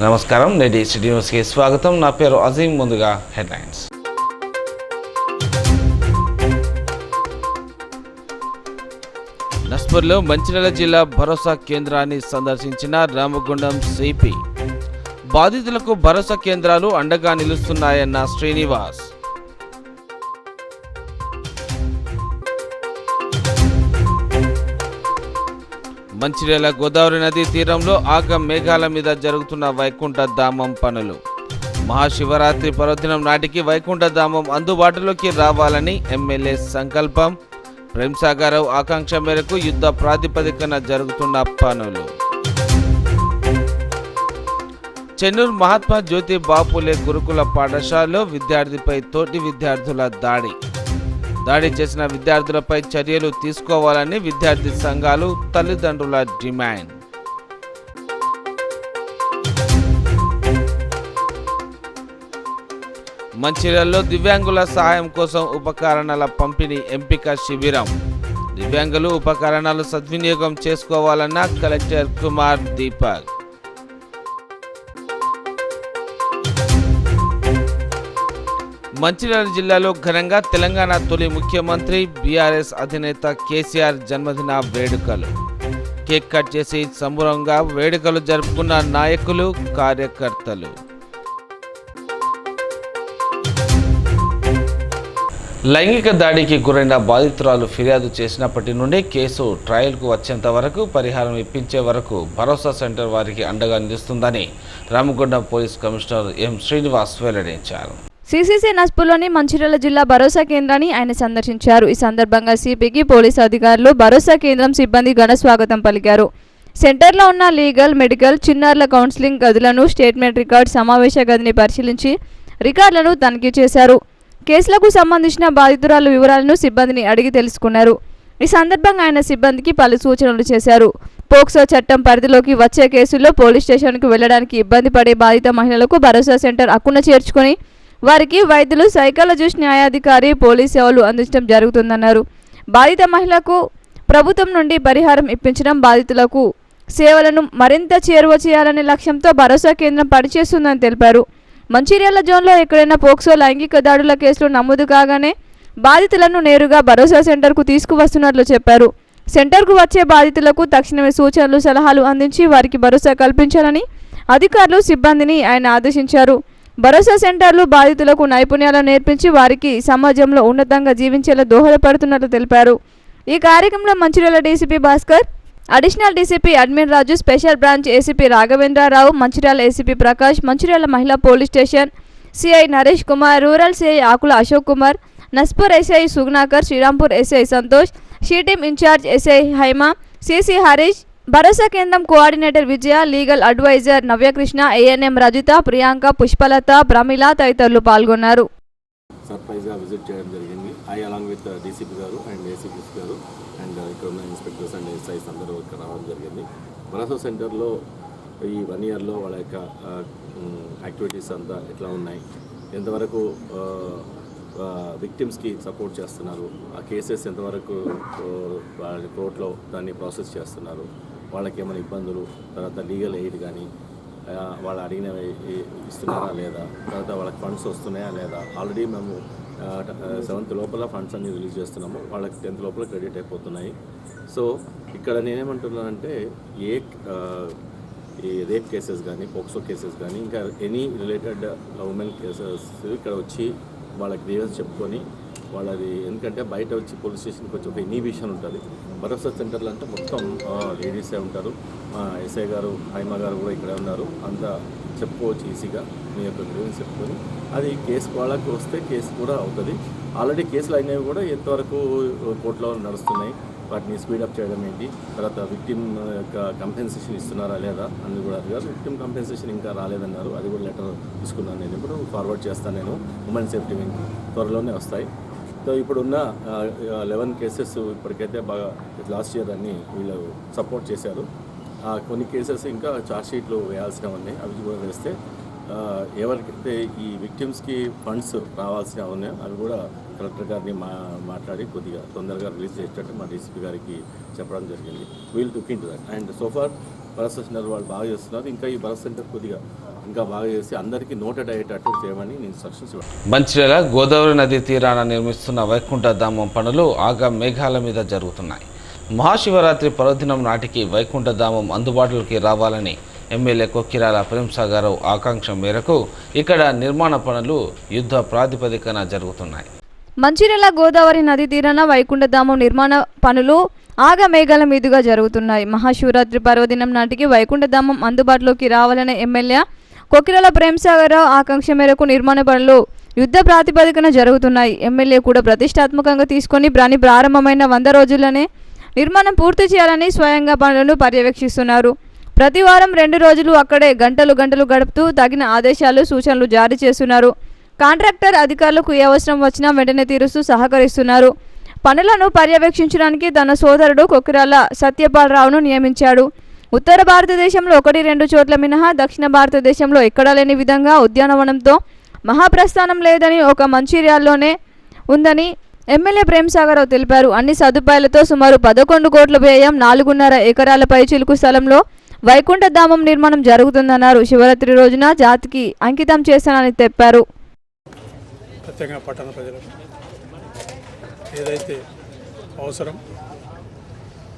నమస్కారం, నేటి సిటీ న్యూస్కి స్వాగతం. నా పేరు అజీం. ముందుగా హెడ్లైన్స్. నస్పూర్లో మంచిర్యాల జిల్లా భరోసా కేంద్రాన్ని సందర్శించిన రామగుండం సిపి. బాధితులకు భరోసా కేంద్రాలు అండగా నిలుస్తున్నాయన్న శ్రీనివాస్. మంచిర్యాల గోదావరి నదీ తీరంలో ఆగ మేఘాల మీద జరుగుతున్న వైకుంఠ ధామం పనులు. మహాశివరాత్రి పర్వదినం నాటికి వైకుంఠ ధామం అందుబాటులోకి రావాలని ఎమ్మెల్యే సంకల్పం. ప్రేమ్సాగరావు ఆకాంక్ష మేరకు యుద్ధ ప్రాతిపదికన జరుగుతున్న పనులు. చెన్నూరు మహాత్మా జ్యోతి బాపులే గురుకుల పాఠశాలలో విద్యార్థిపై తోటి విద్యార్థుల దాడి చేసిన విద్యార్థులపై చర్యలు తీసుకోవాలని విద్యార్థి సంఘాలు, తల్లిదండ్రుల డిమాండ్. మంచిర్యాలలో దివ్యాంగుల సహాయం కోసం ఉపకరణాల పంపిణీ ఎంపిక శిబిరం. దివ్యాంగులు ఉపకరణాలు సద్వినియోగం చేసుకోవాలన్న కలెక్టర్ కుమార్ దీపక్. మంచిర్యాల జిల్లాలో ఘనంగా తెలంగాణ తొలి ముఖ్యమంత్రి బీఆర్ఎస్ అధినేత కేసీఆర్ జన్మదిన వేడుకలు. కేక్ కట్ చేసి సంబరంగా వేడుకలు జరుపుకున్న నాయకులు, కార్యకర్తలు. లైంగిక దాడికి గురైన బాధితురాలు ఫిర్యాదు చేసినప్పటి నుండి కేసు ట్రయల్కు వచ్చేంత వరకు, పరిహారం ఇప్పించే వరకు భరోసా సెంటర్ వారికి అండగా నిలుస్తుందని Ramagundam police commissioner M Srinivas వెల్లడించారు. సిసిసి నస్పూర్లోని మంచిర్యాల జిల్లా భరోసా కేంద్రాన్ని ఆయన సందర్శించారు. ఈ సందర్భంగా సిపికి పోలీసు అధికారులు, భరోసా కేంద్రం సిబ్బంది ఘన స్వాగతం పలికారు. సెంటర్లో ఉన్న లీగల్, మెడికల్, చిన్నారుల కౌన్సిలింగ్ గదులను, స్టేట్మెంట్ రికార్డ్ సమావేశ గదిని పరిశీలించి రికార్డులను తనిఖీ చేశారు. కేసులకు సంబంధించిన బాధితురాలు వివరాలను సిబ్బందిని అడిగి తెలుసుకున్నారు. ఈ సందర్భంగా ఆయన సిబ్బందికి పలు సూచనలు చేశారు. పోక్సో చట్టం పరిధిలోకి వచ్చే కేసుల్లో పోలీస్ స్టేషన్కు వెళ్లడానికి ఇబ్బంది పడే బాధిత మహిళలకు భరోసా సెంటర్ అక్కున చేర్చుకొని వారికి వైద్యులు, సైకాలజిస్ట్, న్యాయాధికారి, పోలీస్ సేవలు అందించడం జరుగుతుందన్నారు. బాధిత మహిళలకు ప్రభుత్వం నుండి పరిహారం ఇప్పించడం, బాధితులకు సేవలను మరింత చేరువ చేయాలనే లక్ష్యంతో భరోసా కేంద్రం పనిచేస్తుందని తెలిపారు. మంచిర్యాల జోన్లో ఎక్కడైనా పోక్సో లైంగిక దాడుల కేసులు నమోదు కాగానే బాధితులను నేరుగా భరోసా సెంటర్కు తీసుకువస్తున్నట్లు చెప్పారు. సెంటర్కు వచ్చే బాధితులకు తక్షణమే సూచనలు, సలహాలు అందించి వారికి భరోసా కల్పించాలని అధికారులు, సిబ్బందిని ఆయన ఆదేశించారు. భరోసా సెంటర్లు బాధితులకు నైపుణ్యాలను నేర్పించి వారికి సమాజంలో ఉన్నతంగా జీవించేలా దోహదపడుతున్నట్లు తెలిపారు. ఈ కార్యక్రమంలో Mancherial DCP Bhaskar, additional DCP admin Raju, special branch ACP Raghavendra Rao, Mancherial ACP Prakash, Mancherial మహిళా police station CI Naresh Kumar, rural CI Akula Ashok Kumar, Naspur SI Sugnakar, Srirampur SI Santosh, she team incharge SI Haima, CC Harish, భరోసా కేంద్రం coordinator Vijaya, legal advisor Navyakrishna, ANM Rajitha, Priyanka, Pushpalatha, Pramila తదితరులు పాల్గొన్నారు. సర్ప్రైజ్గా విజిట్ చేయడం జరిగింది. అలాంగ్ విత్ డీసీపీ గారు అండ్ ఏసీపీ గారు అండ్ ఇక్కడ ఉన్న ఇన్స్పెక్టర్స్ అండ్ ఎస్ఐస్ అందరూ ఇక్కడ రావడం జరిగింది. భరోసా సెంటర్లో ఈ 1 ఇయర్లో వాళ్ళ యొక్క యాక్టివిటీస్ అంతా ఎట్లా ఉన్నాయి, ఎంతవరకు విక్టిమ్స్కి సపోర్ట్ చేస్తున్నారు, ఆ కేసెస్ ఎంతవరకు వాళ్ళ కోర్టులో దాన్ని ప్రాసెస్ చేస్తున్నారు, వాళ్ళకి ఏమైనా ఇబ్బందులు, తర్వాత లీగల్ ఎయిడ్ కానీ వాళ్ళు అడిగినవి ఇస్తున్నారా లేదా, తర్వాత వాళ్ళకి ఫండ్స్ వస్తున్నాయా లేదా. ఆల్రెడీ మేము 7th లోపల ఫండ్స్ అన్ని రిలీజ్ చేస్తున్నాము, వాళ్ళకి 10th లోపల క్రెడిట్ అయిపోతున్నాయి. సో ఇక్కడ నేనేమంటున్నానంటే ఈ రేప్ కేసెస్ కానీ, పోక్సో కేసెస్ కానీ, ఇంకా ఎనీ రిలేటెడ్ ఉమెన్ కేసెస్ ఇక్కడ వచ్చి వాళ్ళ గ్రీవెన్స్ చెప్పుకొని వాళ్ళది, ఎందుకంటే బయట వచ్చి పోలీస్ స్టేషన్కి వచ్చి ఒక ఇన్హిబిషన్ ఉంటుంది. భరోసా సెంటర్లు అంటే మొత్తం లేడీసే ఉంటారు. ఎస్ఐ గారు, హైమా గారు కూడా ఇక్కడే ఉన్నారు. అంతా చెప్పుకోవచ్చు ఈజీగా, మీ యొక్క గ్రీవెన్స్ చెప్పుకొని. అది కేసు వాళ్ళకి వస్తే కేసు కూడా అవుతుంది. ఆల్రెడీ కేసులు అయినవి కూడా ఎంతవరకు కోర్టులో నడుస్తున్నాయి, వాటిని స్పీడప్ చేయడం ఏంటి, తర్వాత విక్టిమ్ యొక్క కంపెన్సేషన్ ఇస్తున్నారా లేదా అని కూడా అడిగారు. విక్టిమ్ కంపెన్సేషన్ ఇంకా రాలేదన్నారు. అది కూడా లెటర్ తీసుకున్నాను నేను, ఇప్పుడు ఫార్వర్డ్ చేస్తాను నేను. ఉమెన్ సేఫ్టీ వింగ్ త్వరలోనే వస్తాయి. సో ఇప్పుడున్న 11 కేసెస్ ఇప్పటికైతే బాగా లాస్ట్ ఇయర్ అన్నీ వీళ్ళు సపోర్ట్ చేశారు. కొన్ని కేసెస్ ఇంకా ఛార్జ్షీట్లు వేయాల్సినవి ఉన్నాయి, అవి కూడా వేస్తే ఎవరికైతే ఈ విక్టిమ్స్కి ఫండ్స్ రావాల్సిన ఉన్నాయో అవి కూడా కలెక్టర్ గారిని మాట్లాడి కొద్దిగా తొందరగా రిలీజ్ చేసేటట్టు మా డీసీపీ గారికి చెప్పడం జరిగింది. We'll look into that. And so far Bharat centre వాళ్ళు బాగా చేస్తున్నారు. ఇంకా ఈ భరత్ సెంటర్ కొద్దిగా ఇంకా బాగా చేసి అందరికీ నోటెడ్ అయ్యేటట్టు చేయమని నేను ఇన్స్ట్రక్షన్స్ ఇవ్వాలి. మంచిర్యాల గోదావరి నది తీరాన నిర్మిస్తున్న వైకుంఠధామం పనులు ఆగా మేఘాల మీద జరుగుతున్నాయి. మహాశివరాత్రి పర్వదినం నాటికి వైకుంఠధామం అందుబాటులోకి రావాలని ఎమ్మెల్యే కొక్కిరాల ప్రేమ్సాగర్ ఆకాంక్ష మేరకు ఇక్కడ నిర్మాణ పనులు యుద్ధ ప్రాతిపదికన జరుగుతున్నాయి. మంచిర్యాల గోదావరి నది తీరాన వైకుంఠధామం నిర్మాణ పనులు ఆగా మేఘాల మీదుగా జరుగుతున్నాయి. మహాశివరాత్రి పర్వదినం నాటికి వైకుంఠధామం అందుబాటులోకి రావాలనే ఎమ్మెల్యే కొక్కిరాల ప్రేమ్సాగర్ ఆకాంక్ష మేరకు నిర్మాణ పనులు యుద్ధ ప్రాతిపదికన జరుగుతున్నాయి. ఎమ్మెల్యే కూడా ప్రతిష్టాత్మకంగా తీసుకొని ప్రారంభమైన 100 రోజుల్లోనే నిర్మాణం పూర్తి చేయాలని స్వయంగా పనులను పర్యవేక్షిస్తున్నారు. ప్రతి వారం 2 రోజులు అక్కడే గంటలు గడుపుతూ తగిన ఆదేశాలు సూచనలు జారీ చేస్తున్నారు. కాంట్రాక్టర్ అధికారులకు ఏ అవసరం వచ్చినా వెంటనే తీరుస్తూ సహకరిస్తున్నారు. పనులను పర్యవేక్షించడానికి తన సోదరుడు కొక్కిరాల సత్యపాలరావును నియమించాడు. ఉత్తర భారతదేశంలో 1-2 చోట్ల మినహా దక్షిణ భారతదేశంలో ఎక్కడా లేని విధంగా ఉద్యానవనంతో మహాప్రస్థానం లేదని ఒక మంచిర్యాలలోనే ఉందని ఎమ్మెల్యే ప్రేమ్సాగర్ తెలిపారు. అన్ని సదుపాయాలతో సుమారు 11 కోట్ల వ్యయం 4.5 ఎకరాల పైచిలుకు స్థలంలో వైకుంఠధామం నిర్మాణం జరుగుతుందన్నారు. శివరాత్రి రోజున జాతికి అంకితం చేస్తానని చెప్పారు. ప్రత్యేకంగా పట్టణ ప్రజలకు ఏదైతే అవసరం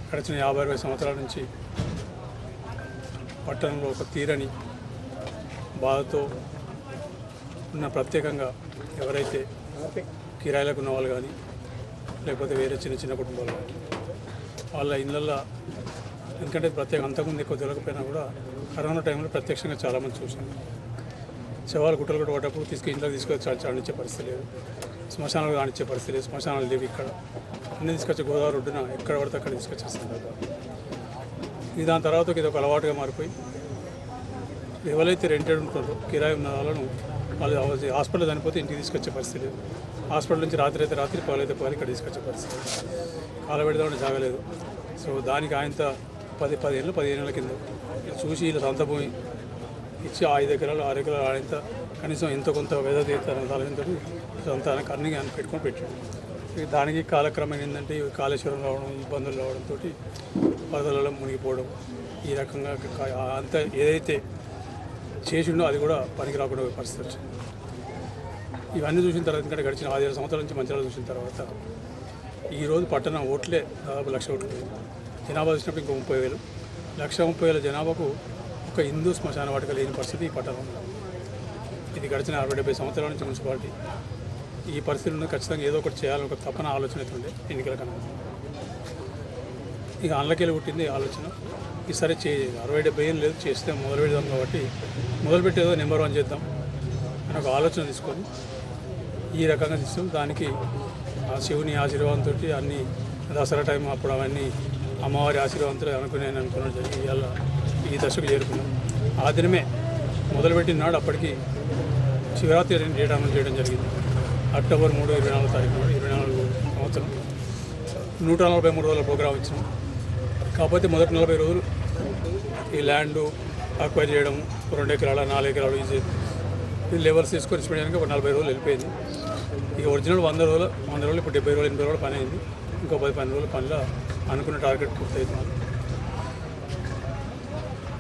గడిచిన 50-60 సంవత్సరాల నుంచి పట్టణంలో ఒక తీరని బాధతో ఉన్న ప్రత్యేకంగా ఎవరైతే కిరాయిలకు ఉన్న వాళ్ళు కానీ లేకపోతే వేరే చిన్న కుటుంబాలు కానీ వాళ్ళ ఇళ్ళల్లో ఎందుకంటే ప్రత్యేక అంతకుముందు ఎక్కువ తెలియకపోయినా కూడా కరోనా టైంలో ప్రత్యక్షంగా చాలామంది చూశాను. శవాలు గుట్టలు పడ్డప్పుడు ఇంట్లోకి తీసుకొచ్చి ఆడించే పరిస్థితి లేదు, శ్మశానాలు ఆడించే పరిస్థితి లేదు, శ్మశానాలు లేవు. ఇక్కడ అన్నీ తీసుకొచ్చి గోదావరి ఒడ్డున ఎక్కడ పడితే అక్కడ తీసుకొచ్చేస్తున్నారు. ఇది దాని తర్వాత ఇది ఒక అలవాటుగా మారిపోయి ఎవరైతే రెంటెడ్ ఉంటారో కిరాయి ఉన్న వాళ్ళు హాస్పిటల్ చనిపోతే ఇంటికి తీసుకొచ్చే పరిస్థితి లేదు. హాస్పిటల్ నుంచి రాత్రి అయితే రాత్రి పగలైతే పగలు ఇక్కడ తీసుకొచ్చే పరిస్థితి కాలబెడదామని జాగలేదు. సో దానికి ఆయనతో 10-15 ఏళ్ళ కింద చూసి ఇలా సొంత భూమి ఇచ్చి 5 ఎకరాలు 6 ఎకరాలు ఆయనతో కనీసం ఎంతో కొంత వేద తీర్థాలను ఆలోచనతో సొంత అన్ని ఆయన పెట్టాడు. దానికి కాలక్రమం ఏంటంటే కాళేశ్వరం రావడం, ఇబ్బందులు రావడంతో వరదలలో మునిగిపోవడం, ఈ రకంగా అంత ఏదైతే చేసిండో అది కూడా పనికి రాకుండా పరిస్థితి వచ్చింది. ఇవన్నీ చూసిన తర్వాత ఎందుకంటే గడిచిన 5-7 సంవత్సరాల నుంచి మంచిర్యాల చూసిన తర్వాత ఈరోజు పట్టణ ఓట్లే దాదాపు 1,00,000 ఓట్లు, జనాభా చూసినప్పుడు ఇంకో 30,000, 1,30,000 జనాభాకు ఒక హిందూ శ్మశాన వాటిక లేని పరిస్థితి ఈ పట్టణం. ఇది గడిచిన 60-70 సంవత్సరాల నుంచి మున్సిపాలిటీ ఈ పరిస్థితుల్లో ఖచ్చితంగా ఏదో ఒకటి చేయాలని ఒక తపన ఆలోచన అవుతుండే ఎన్నికల కన్నా. ఇక అందులోకెళ్ళి పుట్టింది ఆలోచన. ఈసారి 60-70 ఏళ్ళు లేదు, చేస్తే మొదలు పెడదాం కాబట్టి మొదలుపెట్టేదో నెంబర్ 1 చేద్దాం అని ఒక ఆలోచన తీసుకొని ఈ రకంగా తీస్తాం. దానికి శివుని ఆశీర్వాదంతో అన్ని దసరా టైం అప్పుడు అవన్నీ అమ్మవారి ఆశీర్వాదంతో అనుకున్నాను జరిగి ఇవాళ ఈ దశకు చేరుకున్నాం. ఆ దినమే మొదలుపెట్టిన నాడు అప్పటికి శివరాత్రి డేట్ అమలు చేయడం జరిగింది. అక్టోబర్ 3, 24 తారీఖు నాడు 24 సంవత్సరం 143 రోజుల ప్రోగ్రాం ఇచ్చినాం. కాకపోతే మొదటి 40 రోజులు ఈ ల్యాండ్ అక్వైర్ చేయడం 2 ఎకరాల 4 ఎకరాలు ఈ లెవెల్స్ తీసుకొని చేయడానికి ఒక 40 రోజులు వెళ్ళిపోయింది. ఇక ఒరిజినల్ 100 రోజులు ఇప్పుడు 70 రోజులు 80 రోజులు పని అయింది. ఇంకో 10-12 రోజుల పనిలో అనుకున్న టార్గెట్ పూర్తవుతున్నాను.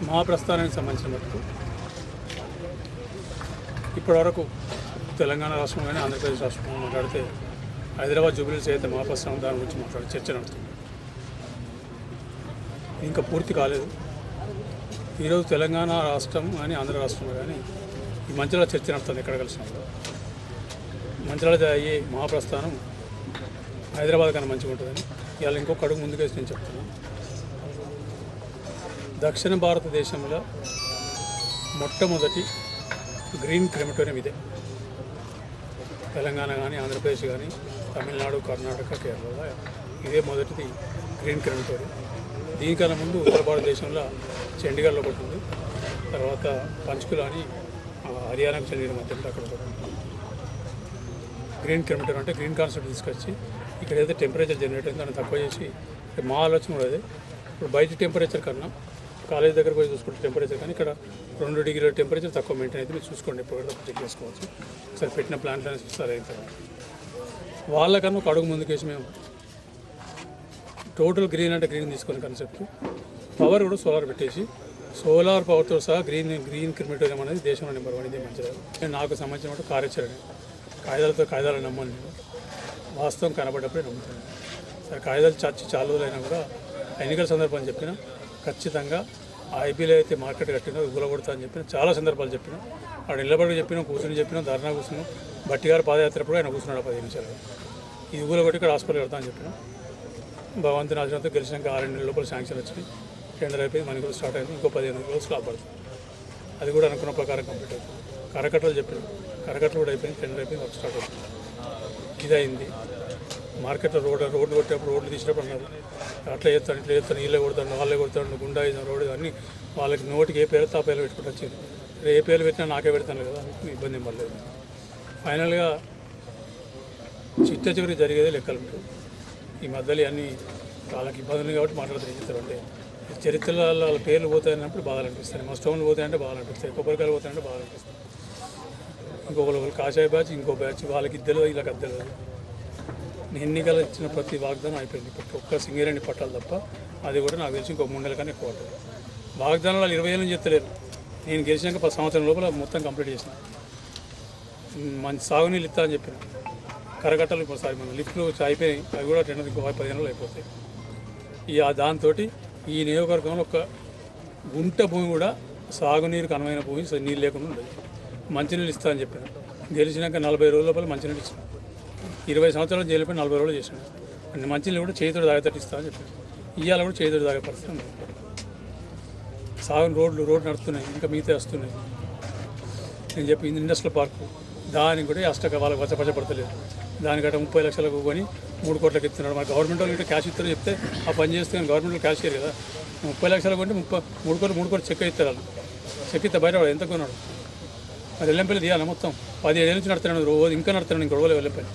మా ప్రస్థానానికి సంబంధించిన మటుకు ఇప్పటివరకు తెలంగాణ రాష్ట్రం కానీ ఆంధ్రప్రదేశ్ రాష్ట్రం మాట్లాడితే హైదరాబాద్ జూబ్లీహిల్స్ అయితే మా ప్రస్థానం దాని గురించి మాట్లాడి చర్చ నడుస్తుంది. ఇంకా పూర్తి కాలేదు. ఈరోజు తెలంగాణ రాష్ట్రం కానీ ఆంధ్ర రాష్ట్రంలో కానీ ఈ మంచిర్యాల చర్చ నడుస్తుంది. ఎక్కడ కలిసినప్పుడు మంచిర్యాల అయ్యే మహాప్రస్థానం హైదరాబాద్ కన్నా మంచిగా ఉంటుందని ఇవాళ ఇంకొక అడుగు ముందుకేసి నేను చెప్తున్నాను. దక్షిణ భారతదేశంలో మొట్టమొదటి గ్రీన్ క్రెమటోరియం ఇదే. తెలంగాణ కానీ ఆంధ్రప్రదేశ్ కానీ తమిళనాడు, కర్ణాటక, కేరళలో ఇదే మొదటిది గ్రీన్ క్రెమటోరియం. దీనికన్నా ముందు ఉత్తర భారతదేశంలో చండీగఢ్లో ఒకటి ఉంది, తర్వాత పంచ్కుల అని హర్యానాకు చెందిన మధ్యలో అక్కడ ఒకటి ఉంది. గ్రీన్ క్రెమటోరియం అంటే గ్రీన్ కాన్సెప్ట్ తీసుకొచ్చి ఇక్కడ ఏదైతే టెంపరేచర్ జనరేట్ అయిందో దాన్ని తక్కువ చేసి మా ఆలోచన కూడా అదే. ఇప్పుడు బయట టెంపరేచర్ కన్నా కాలేజ్ దగ్గర పోయి చూసుకుంటే టెంపరేచర్ కానీ ఇక్కడ 2 డిగ్రీల టెంపరేచర్ తక్కువ మెయింటైన్ అయితే మీరు చూసుకోండి. ఎప్పుడు చెక్ చేసుకోవచ్చు. ఒకసారి పెట్టిన ప్లాంట్ అనేది సరే అయిన తర్వాత వాళ్ళకన్నా ఒక అడుగు ముందుకేసి మేము టోటల్ గ్రీన్ అంటే గ్రీన్ తీసుకునే కాన్సెప్ట్ పవర్ కూడా సోలార్ పెట్టేసి సోలార్ పవర్తో సహా గ్రీన్ క్రిమిటోరియం అనేది దేశంలో నెంబర్ 1 ఇది మంచిర్యాల. నాకు సంబంధించిన కార్యాచరణ కాగితాలు నమ్మను నేను, వాస్తవం కనబడ్డప్పుడే నమ్ముతాను. సరే కాగితాలు చాలా రోజులైనా కూడా ఎన్నికల సందర్భాన్ని చెప్పిన ఖచ్చితంగా ఆ ఐపీలో అయితే మార్కెట్ కట్టినా గులగొడతా అని చెప్పిన చాలా సందర్భాలు చెప్పిన. ఆడ నిలబడి చెప్పిన, కూర్చుని చెప్పిన, ధర్నా కూర్చున్నాం. బట్టి గారు పాదయాత్రప్పుడు ఆయన కూర్చున్నాడు 15 నిమిషాలు. ఇది గులగొట్టి ఇక్కడ హాస్పిటల్ కడతా అని చెప్పిన. భగవంతుని ఆశ్రమంతో గెలిచినాక 6 నెలల లోపల శాంక్షన్ వచ్చినాయి, టెండర్ అయిపోయింది, మనకి కూడా స్టార్ట్ అయింది. ఇంకో 15 రోజులు స్లాబ్ పడుతుంది. అది కూడా అనుకున్న ప్రకారం కంప్లీట్ అవుతుంది. కరకట్టలు చెప్పిన, కరకట్టలు కూడా అయిపోయింది, టెండర్ అయిపోయింది, వర్క్ స్టార్ట్ అవుతుంది. ఇది అయింది. మార్కెట్లో రోడ్లు కొట్టేప్పుడు రోడ్లు తీసినప్పుడు అన్నారు అట్లా చేస్తాను ఇట్లా చేస్తాను, వీళ్ళే కొడతాను వాళ్ళే కొడతాను, గుండా రోడ్డు అన్నీ వాళ్ళకి నోటికి ఏ పేరు ఆ పేరు పెట్టుకుంటూ వచ్చింది. ఏ పేరు పెట్టినా నాకే పెడతాను కదా, ఇబ్బంది ఏం పడలేదు. ఫైనల్గా చిట్ట చివరి జరిగేదే లెక్కలు ఉంటుంది. ఈ మధ్యలో అన్నీ వాళ్ళకి ఇబ్బందులు కాబట్టి మాట్లాడుతూ అంటే చరిత్రలో వాళ్ళ పేర్లు పోతాయన్నప్పుడు బాధలు అనిపిస్తాయి, మా స్టోన్లు పోతాయంటే బాధలు అనిపిస్తాయి, కొబ్బరికాయలు పోతాయంటే బాధలు అనిపిస్తాయి. ఇంకొకరు కాషాయ బ్యాచ్, ఇంకో బ్యాచ్, వాళ్ళకి ఇద్దరు వీళ్ళకి అద్దరు. ఎన్నికలు ఇచ్చిన ప్రతి వాగ్దానం అయిపోయింది. ఇప్పుడు ఒక్క సింగరేణి పట్టాలు తప్ప అది కూడా నాకు తెలిసి ఇంకో 3 నెలల కన్నా ఎక్కువ ఉంటుంది. వాగ్దానాలు 20 ఏళ్ళ నుంచి చెప్తలేరు. నేను గెలిచినాక 10 సంవత్సరం లోపల మొత్తం కంప్లీట్ చేసిన. మంచి సాగునీళ్ళు ఇస్తా అని చెప్పిన. కరకట్టలు ఇప్పుడు సారి మన లిఫ్ట్లు అయిపోయినాయి, అవి కూడా టెండర్ ఇంకో 15 నెలలు అయిపోతాయి. దాంతో ఈ నియోజకవర్గంలో ఒక గుంట భూమి కూడా సాగునీరుకు అనువైన భూమి నీళ్ళు లేకుండా ఉండదు. మంచినీళ్ళు ఇస్తా అని చెప్పిన. గెలిచినాక 40 రోజుల లోపల మంచినీళ్ళు ఇచ్చిన. 20 సంవత్సరాలు జైలుపై 40 రోజులు చేసినాడు. అంటే మంచినీళ్ళు కూడా చేతితో తాగేటట్టు ఇస్తా అని చెప్పాను. ఇవాళ కూడా చేతితో తాగే పరిస్థితి ఉంది. సాగుని రోడ్లు నడుస్తున్నాయి, ఇంకా మిగతా వస్తున్నాయి. నేను చెప్పి ఇండస్ట్రియల్ పార్కు దానికి కూడా వాళ్ళకి వచ్చపచ్చపడతలేదు. దానికంటే 30 లక్షలకు కొని 3 కోట్లకి ఇస్తున్నాడు. మన గవర్నమెంట్ వాళ్ళు ఇట్లా క్యాష్ ఇస్తారో చెప్తే ఆ పని చేస్తే గవర్నమెంట్లో క్యాష్ ఇయ్యరు కదా. 30 లక్షలు కొంటే 3 కోట్లు చెక్ ఇస్తారు. వాళ్ళు చెక్ ఇస్తే బయట ఎంత కొన్నాడు. మరి వెల్లంపల్లి తీయాలి మొత్తం 17 ఏళ్ళ నుంచి నడుతున్నాడు, రోజు ఇంకా నడుతున్నాడు, ఇంక గొడవలు వెల్లంపల్లి.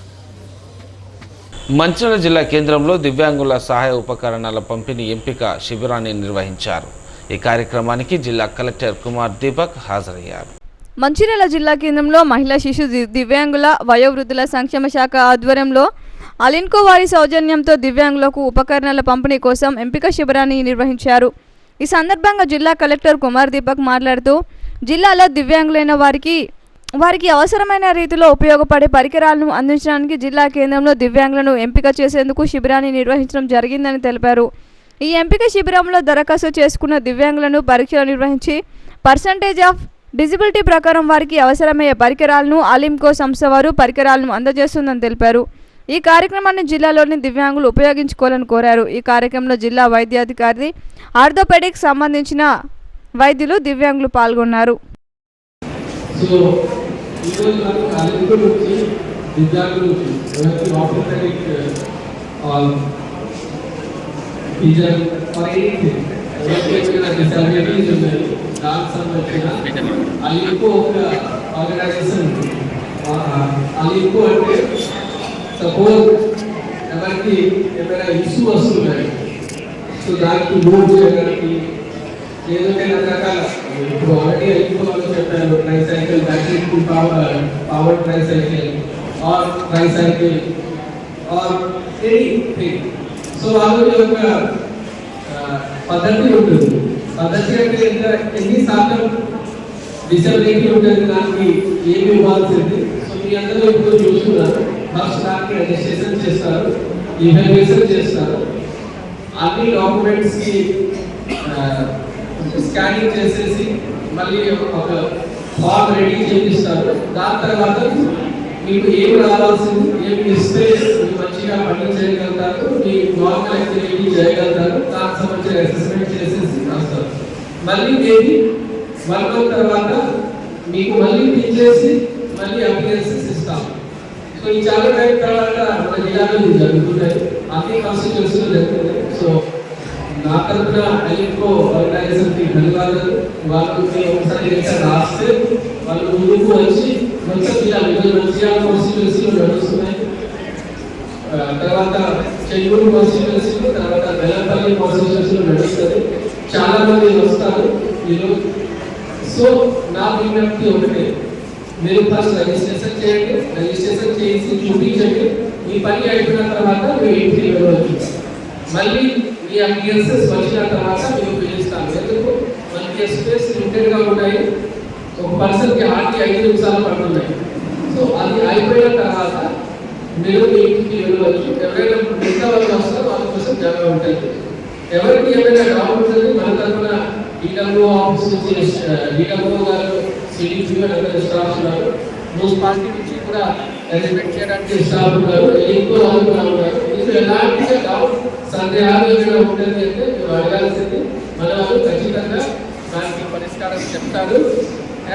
మంచిర్యాల జిల్లా కేంద్రంలో దివ్యాంగుల సహాయ ఉపకరణాల పంపిణీ ఎంపిక శిబిరాన్ని నిర్వహించారు. ఈ కార్యక్రమానికి జిల్లా కలెక్టర్ కుమార్ దీపక్ హాజరయ్యారు. మంచిర్యాల జిల్లా కేంద్రంలో మహిళా శిశు దివ్యాంగుల వయోవృద్ధుల సంక్షేమ శాఖ ఆధ్వర్యంలో అలిన్కో వారి సౌజన్యంతో దివ్యాంగులకు ఉపకరణాల పంపిణీ కోసం ఎంపిక శిబిరాన్ని నిర్వహించారు. ఈ సందర్భంగా జిల్లా కలెక్టర్ కుమార్ దీపక్ మాట్లాడుతూ జిల్లాలో దివ్యాంగులైన వారికి అవసరమైన రీతిలో ఉపయోగపడే పరికరాలను అందించడానికి జిల్లా కేంద్రంలో దివ్యాంగులను ఎంపిక చేసేందుకు శిబిరాన్ని నిర్వహించడం జరిగిందని తెలిపారు. ఈ ఎంపిక శిబిరంలో దరఖాస్తు చేసుకున్న దివ్యాంగులను పరీక్షలు నిర్వహించి పర్సంటేజ్ ఆఫ్ డిజిబిలిటీ ప్రకారం వారికి అవసరమయ్యే పరికరాలను అలిమ్కో సంస్థ వారు పరికరాలను అందజేస్తుందని తెలిపారు. ఈ కార్యక్రమాన్ని జిల్లాలోని దివ్యాంగులు ఉపయోగించుకోవాలని కోరారు. ఈ కార్యక్రమంలో జిల్లా వైద్యాధికారి, ఆర్థోపెడిక్స్ సంబంధించిన వైద్యులు, దివ్యాంగులు పాల్గొన్నారు. అలింకో ఒక ఆర్గనైజేషన్. అలింకో అంటే సపోజ్ ఎవరికి ఏమైనా ఇష్యూ వస్తున్నాయి, సో దానికి మూవ్ చేయడానికి ఏదైతే రకరకాల ఇప్పుడు ఆల్రెడీ అలింకో వాళ్ళు చెప్పారు, tricycle, battery power tricycle or tricycle or anything. So వాళ్ళకి ఒక పద్ధతి ఉంటుంది. పద్ధతి అంటే ఎన్ని శాతం డిసబిలిటీ ఉంటుంది, దానికి ఏమి ఇవ్వాల్సింది. సో మీ అందరూ ఇప్పుడు చూస్తున్నారు. ఫస్ట్ దానికి రిజిస్ట్రేషన్ చేస్తారు, ఇవాల్యుయేషన్ చేస్తారు, అన్ని డాక్యుమెంట్స్కి స్కానింగ్ చేసేసి మళ్ళీ ఒక ఫామ్ రెడీ చేపిస్తారు. దాని తర్వాత మీకు ఏమి రావాల్సింది, ఏమి ఇస్తే మంచిగా పని చేయగలుగుతారు, మీ నార్మల్ యాక్టివిటీ చేయగలుగుతారు, దానికి సంబంధించిన అసెస్మెంట్ చేసేసి రాస్తారు. మళ్ళీ ఏది వర్క్ తర్వాత మీకు మళ్ళీ పిలిచేసి మళ్ళీ అప్లికేషన్స్ ఇస్తాం. సో ఈ చాలా టైం తర్వాత మన జిల్లాలో జరుగుతున్నాయి, అన్ని కాన్స్టిట్యూన్సీలో జరుగుతున్నాయి. సో నా తరఫున అలింకో ఆర్గనైజేషన్కి ధన్యవాదాలు. వాళ్ళకి ఒకసారి రాస్తే వాళ్ళు ముందుకు వచ్చి మొత్తం జిల్లా మంచిర్యాల కాన్స్టిట్యూన్సీలో నడుస్తున్నాయి, తర్వాత చెన్నూరు కాన్స్టిట్యూన్సీలో, తర్వాత బెల్లంపల్లి కాన్స్టిట్యూన్సీలో నడుస్తుంది. చాలా మంది వస్తారు ఈరోజు. సో నా విజ్ఞప్తి ఒకటే, మీరు ఫస్ట్ రిజిస్ట్రేషన్ చేయండి, రిజిస్ట్రేషన్ చేసి చూపించండి. మీ పని అయిపోయిన తర్వాత మీరు ఇంటికి వెళ్ళవచ్చు. మళ్ళీ మీ అప్లికేషన్స్ వచ్చిన తర్వాత మీరు పిలుస్తాను. ఎందుకు మనకి దానికి స్పేస్ లిమిటెడ్గా ఉంటాయి. ఒక పర్సన్కి హార్ట్కి 5 నిమిషాలు పడుతున్నాయి. సో అది అయిపోయిన తర్వాత మీరు ఇంటికి వెళ్ళవచ్చు. ఎవరైనా మిగతా వాళ్ళు వస్తారో వాళ్ళ కోసం జాగా ఉంటుంది. ఎవరికి ఏమైనా డౌట్ ఉంటుంది మన తరఫున ఈడబ్ల్యూ ఆఫీస్ నుంచి ఈడబ్ల్యూ గారు సిడిపి అందరూ స్టాఫ్ ఉన్నారు. మున్సిపాలిటీ నుంచి కూడా అరేంజ్మెంట్ చేయడానికి స్టాఫ్ ఉన్నారు. ఎక్కువ వాళ్ళు కూడా ఉన్నారు. మీకు ఎలాంటి డౌట్ సందేహాలు ఏమైనా ఉంటుంది అంటే మీరు అడగాల్సింది మన వాళ్ళు ఖచ్చితంగా దానికి పరిష్కారం చెప్తారు.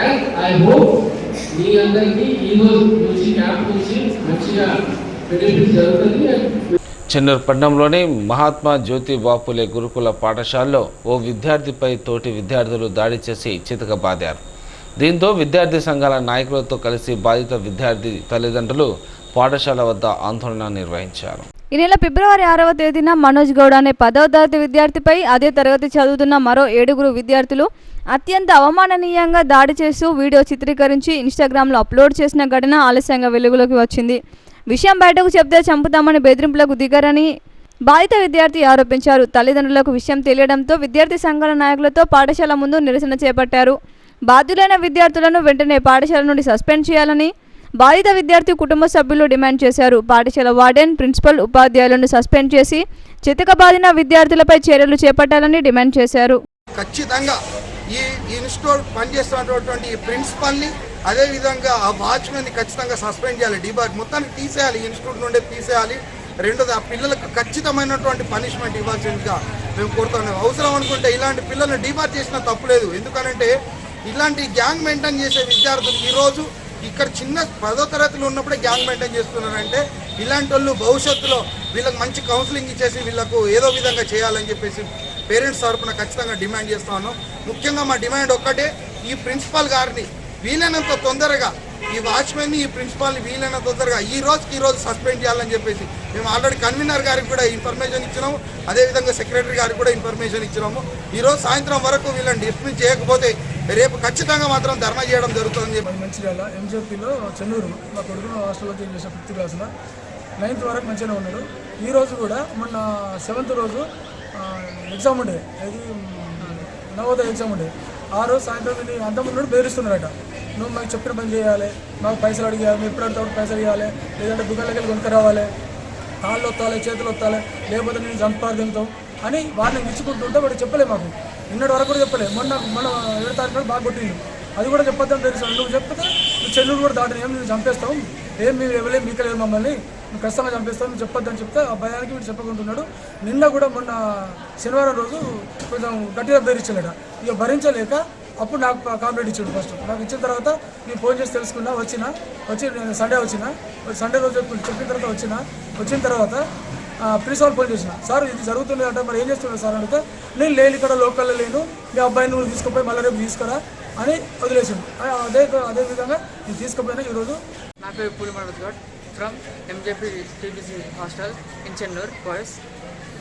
అండ్ ఐ హోప్ మీ అందరికీ ఈ రోజు నుంచి క్యాంప్ నుంచి మంచిగా బెనిఫిట్ జరుగుతుంది. చెన్నూరు పట్టణంలోని మహాత్మా జ్యోతిబా ఫులే గురుకుల పాఠశాలలో ఓ విద్యార్థిపై తోటి విద్యార్థులు దాడి చేసి చితకబాదారు. దీంతో విద్యార్థి సంఘాల నాయకులతో కలిసి బాధిత విద్యార్థి తల్లిదండ్రులు పాఠశాల వద్ద ఆందోళన నిర్వహించారు. ఈ నెల ఫిబ్రవరి 6వ తేదీన మనోజ్ గౌడ్ అనే 10వ తరగతి విద్యార్థిపై అదే తరగతి చదువుతున్న మరో 7 విద్యార్థులు అత్యంత అవమాననీయంగా దాడి చేస్తూ వీడియో చిత్రీకరించి ఇన్స్టాగ్రామ్లో అప్లోడ్ చేసిన ఘటన ఆలస్యంగా వెలుగులోకి వచ్చింది. విషయం బయటకు చెప్తే చంపుతామని బెదిరింపులకు దిగారని బాధిత విద్యార్థి ఆరోపించారు. తల్లిదండ్రులకు విషయం తెలియడంతో విద్యార్థి సంఘాల నాయకులతో పాఠశాల ముందు నిరసన చేపట్టారు. బాధ్యులైన విద్యార్థులను వెంటనే పాఠశాల నుండి సస్పెండ్ చేయాలని బాధిత విద్యార్థి కుటుంబ సభ్యులు డిమాండ్ చేశారు. పాఠశాల వార్డెన్, ప్రిన్సిపల్, ఉపాధ్యాయులను సస్పెండ్ చేసి చితకబాదిన విద్యార్థులపై చర్యలు చేపట్టాలని డిమాండ్ చేశారు. ఖచ్చితంగా ఈ ఇన్స్టిట్యూట్ పనిచేస్తున్నటువంటి ప్రిన్సిపల్ని అదేవిధంగా ఆ వాచ్మెన్ని ఖచ్చితంగా సస్పెండ్ చేయాలి. డిబార్ మొత్తానికి తీసేయాలి, ఇన్స్టిట్యూట్ నుండి తీసేయాలి. రెండోది ఆ పిల్లలకు ఖచ్చితమైనటువంటి పనిష్మెంట్ ఇవ్వాల్సిందిగా మేము కోరుతున్నాం. అవసరం అనుకుంటే ఇలాంటి పిల్లల్ని డిబార్ చేసినా తప్పులేదు. ఎందుకనంటే ఇలాంటి గ్యాంగ్ మెయింటైన్ చేసే విద్యార్థులు ఈరోజు ఇక్కడ చిన్న 10వ తరగతిలో ఉన్నప్పుడే గ్యాంగ్ మెయింటైన్ చేస్తున్నారంటే ఇలాంటి వాళ్ళు భవిష్యత్తులో వీళ్ళకి మంచి కౌన్సిలింగ్ ఇచ్చేసి వీళ్ళకు ఏదో విధంగా చేయాలని చెప్పేసి పేరెంట్స్ తరఫున ఖచ్చితంగా డిమాండ్ చేస్తా ఉన్నాం. ముఖ్యంగా మా డిమాండ్ ఒక్కటే, ఈ ప్రిన్సిపాల్ గారిని వీలైనంత తొందరగా, ఈ వాచ్మెన్ని, ఈ ప్రిన్సిపాల్ని వీలైనంత తొందరగా ఈ రోజు సస్పెండ్ చేయాలని చెప్పేసి మేము ఆల్రెడీ కన్వీనర్ గారికి కూడా ఇన్ఫర్మేషన్ ఇచ్చినాము. అదేవిధంగా సెక్రటరీ గారికి కూడా ఇన్ఫర్మేషన్ ఇచ్చినాము. ఈరోజు సాయంత్రం వరకు వీళ్ళని డిస్మిస్ చేయకపోతే రేపు ఖచ్చితంగా మాత్రం ధర్నా చేయడం జరుగుతుందని చెప్పి. మంచిర్యాల ఎంజేపీలో చెన్నూరు మా కొడుకును హాస్టల్లో జాయిన్ చేసిన 5th క్లాస్లో 9th వరకు మంచిగానే ఉన్నాడు. ఈరోజు కూడా మొన్న 7th రోజు ఎగ్జామ్ ఉండే, అది నవోదయ ఎగ్జామ్ ఉండే. ఆ రోజు సాయంత్రం అంతమంది బెదిరిస్తున్నారట, నువ్వు మాకు చెప్పిన పని చేయాలి, మాకు పైసలు అడిగాలి, మేము ఎప్పుడు అడిగితే పైసలు ఇవ్వాలి, లేదంటే దుకాణాలకు వెళ్ళి కొనుక్క రావాలి, కాళ్ళు వస్తాలి, చేతులు వస్తాలి, లేకపోతే నేను చంపారు తింటాం అని వారిని ఇచ్చుకుంటుంటే వాడు చెప్పలే. మాకు నిన్నటి వరకు కూడా చెప్పలే. మొన్న 7వ తారీఖు బాగా కొట్టిండు, అది కూడా చెప్పొద్దని తెలుసు. నువ్వు చెప్తే నువ్వు చెల్లూరు కూడా దాటిన ఏం నేను చంపేస్తాం, ఏం మేము ఎవరేం మీకలేదు మమ్మల్ని, నువ్వు ఖచ్చితంగా చంపేస్తాం, నువ్వు చెప్పొద్దని చెప్తే ఆ భయానికి వీడు చెప్పకుంటున్నాడు. నిన్న కూడా మొన్న శనివారం రోజు కొంచెం గట్టిగా బెదిరించాడట. ఇక భరించలేక అప్పుడు నాకు కంప్లైంట్ ఇచ్చాడు. ఫస్ట్ నాకు ఇచ్చిన తర్వాత నేను ఫోన్ చేసి తెలుసుకున్నా, వచ్చి నేను సండే రోజు చెప్పిన తర్వాత వచ్చిన తర్వాత ప్రిన్సిపాల్ ఫోన్ చేసిన, సార్ ఇది జరుగుతుంది అంటే మరి ఏం చేస్తున్నాడు సార్ అంటే, నేను లేని ఇక్కడ లోకల్లో లేను, మీ అబ్బాయిని నువ్వు తీసుకుపోయి మళ్ళీ రేపు తీసుకురా అని వదిలేసాడు. అదే విధంగా నేను తీసుకుపోయినా ఈరోజు. నా పేరు Puli Manoj Goud from MJP TBC hostel in Chennur boys.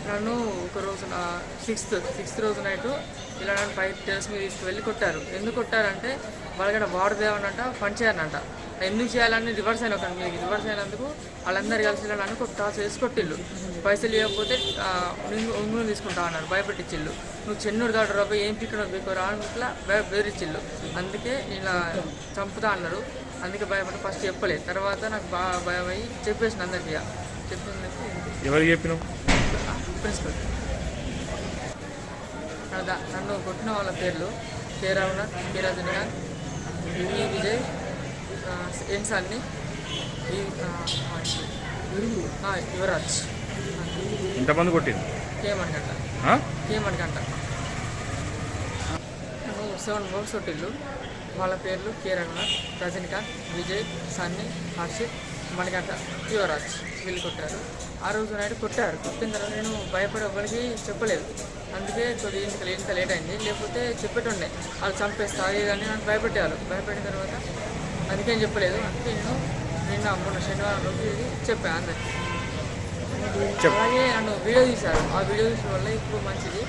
నన్ను ఒక రోజు 6th రోజు నైట్ ఇలా నన్ను పై టెరస్ మీద తీసుకువెళ్ళి కొట్టారు. ఎందుకు కొట్టారంటే వాళ్ళకి వాడుదేవనంట పని చేయాలంట. ఎందుకు చేయాలని రివర్స్ అయిన ఒకటి మీకు రివర్స్ అయినందుకు వాళ్ళందరూ కలిసి నన్ను టాస్ వేసి కొట్టిళ్ళు. పైసలు ఇవ్వకపోతే ఉంగులు తీసుకుంటా అన్నారు, భయపెట్టించిళ్ళు. నువ్వు చెన్నూరు కాడు రాబోయి ఏం పిక్కడ బీకోరా అని ఇట్లా బెదిరించిళ్ళు. అందుకే ఇలా చంపుతా అన్నారు. అందుకే భయపడి ఫస్ట్ చెప్పలేదు. తర్వాత నాకు బాగా భయం అయ్యి చెప్పేసిన అందరికీ. చెప్పింది ఎవరికి చెప్పినావు? ప్రిన్సిపల్. నన్ను కొట్టిన వాళ్ళ పేర్లు కే రఘునాథ్, కే రజనీకాంత్, ఈ విజయ్, ఎన్ సన్ని, యువరాజ్. ఎంతమంది కొట్టింది? కేమణిగంట. నన్ను 7 బాక్స్ కొట్టిళ్ళు. వాళ్ళ పేర్లు కే రఘునాథ్, రజనీకాంత్, విజయ్, సన్ని, హర్షిత్, మణిగంట, యువరాజ్. వీళ్ళు కొట్టారు. ఆ రోజు నైట్ కొట్టారు. కొట్టిన తర్వాత నేను భయపడి ఎవరికి చెప్పలేదు. అందుకే కొద్దిగా ఇంత లేట్ అయింది. లేకపోతే చెప్పేటుండే వాళ్ళు చంపేస్తా అది కానీ నాకు భయపెట్టేవాళ్ళు. భయపెట్టిన తర్వాత అందుకేం చెప్పలేదు. అందుకే నిన్న మొన్న శనివారం రోజు ఇది చెప్పాను అందరికి. అలాగే నన్ను వీడియో తీశారు. ఆ వీడియో తీసిన వల్ల ఇప్పుడు మంచిది.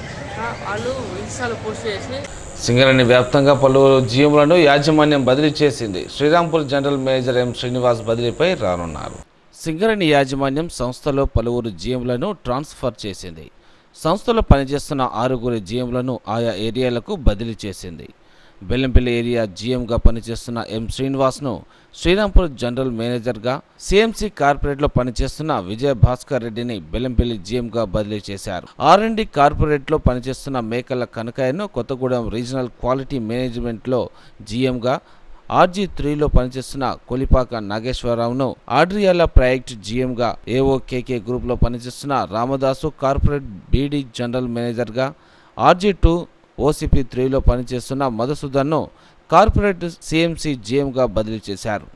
వాళ్ళు ఇన్స్టాలో పోస్ట్ చేసి సింగరేణి వ్యాప్తంగా పలువురు జీఎంలను యాజమాన్యం బదిలీ చేసింది. Srirampur general manager M Srinivas బదిలీపై రానున్నారు. సింగరేణి యాజమాన్యం సంస్థలో పలువురు జీఎంలను ట్రాన్స్ఫర్ చేసింది. సంస్థలో పనిచేస్తున్న 6 జీఎంలను ఆయా ఏరియాలకు బదిలీ చేసింది. బెల్లంపల్లి ఏరియా జీఎంగా పనిచేస్తున్న ఎం శ్రీనివాస్ను శ్రీరాంపూర్ జనరల్ మేనేజర్గా, సిఎంసి కార్పొరేట్లో పనిచేస్తున్న విజయ భాస్కర్ రెడ్డిని బెల్లంపల్లి జీఎంగా బదిలీ చేశారు. R&D కార్పొరేట్లో పనిచేస్తున్న మేకల కనకాయను కొత్తగూడెం రీజనల్ క్వాలిటీ మేనేజ్మెంట్లో జీఎంగా, RG3లో పనిచేస్తున్న కొలిపాక నాగేశ్వరరావును ఆడ్రియాల ప్రాజెక్ట్ జీఎంగా, AOKK గ్రూప్లో పనిచేస్తున్న రామదాసు కార్పొరేట్ BD జనరల్ మేనేజర్గా, RG2 OCP3లో పనిచేస్తున్న మధుసూదన్ను కార్పొరేట్ CMC జీఎంగా బదిలీ చేశారు.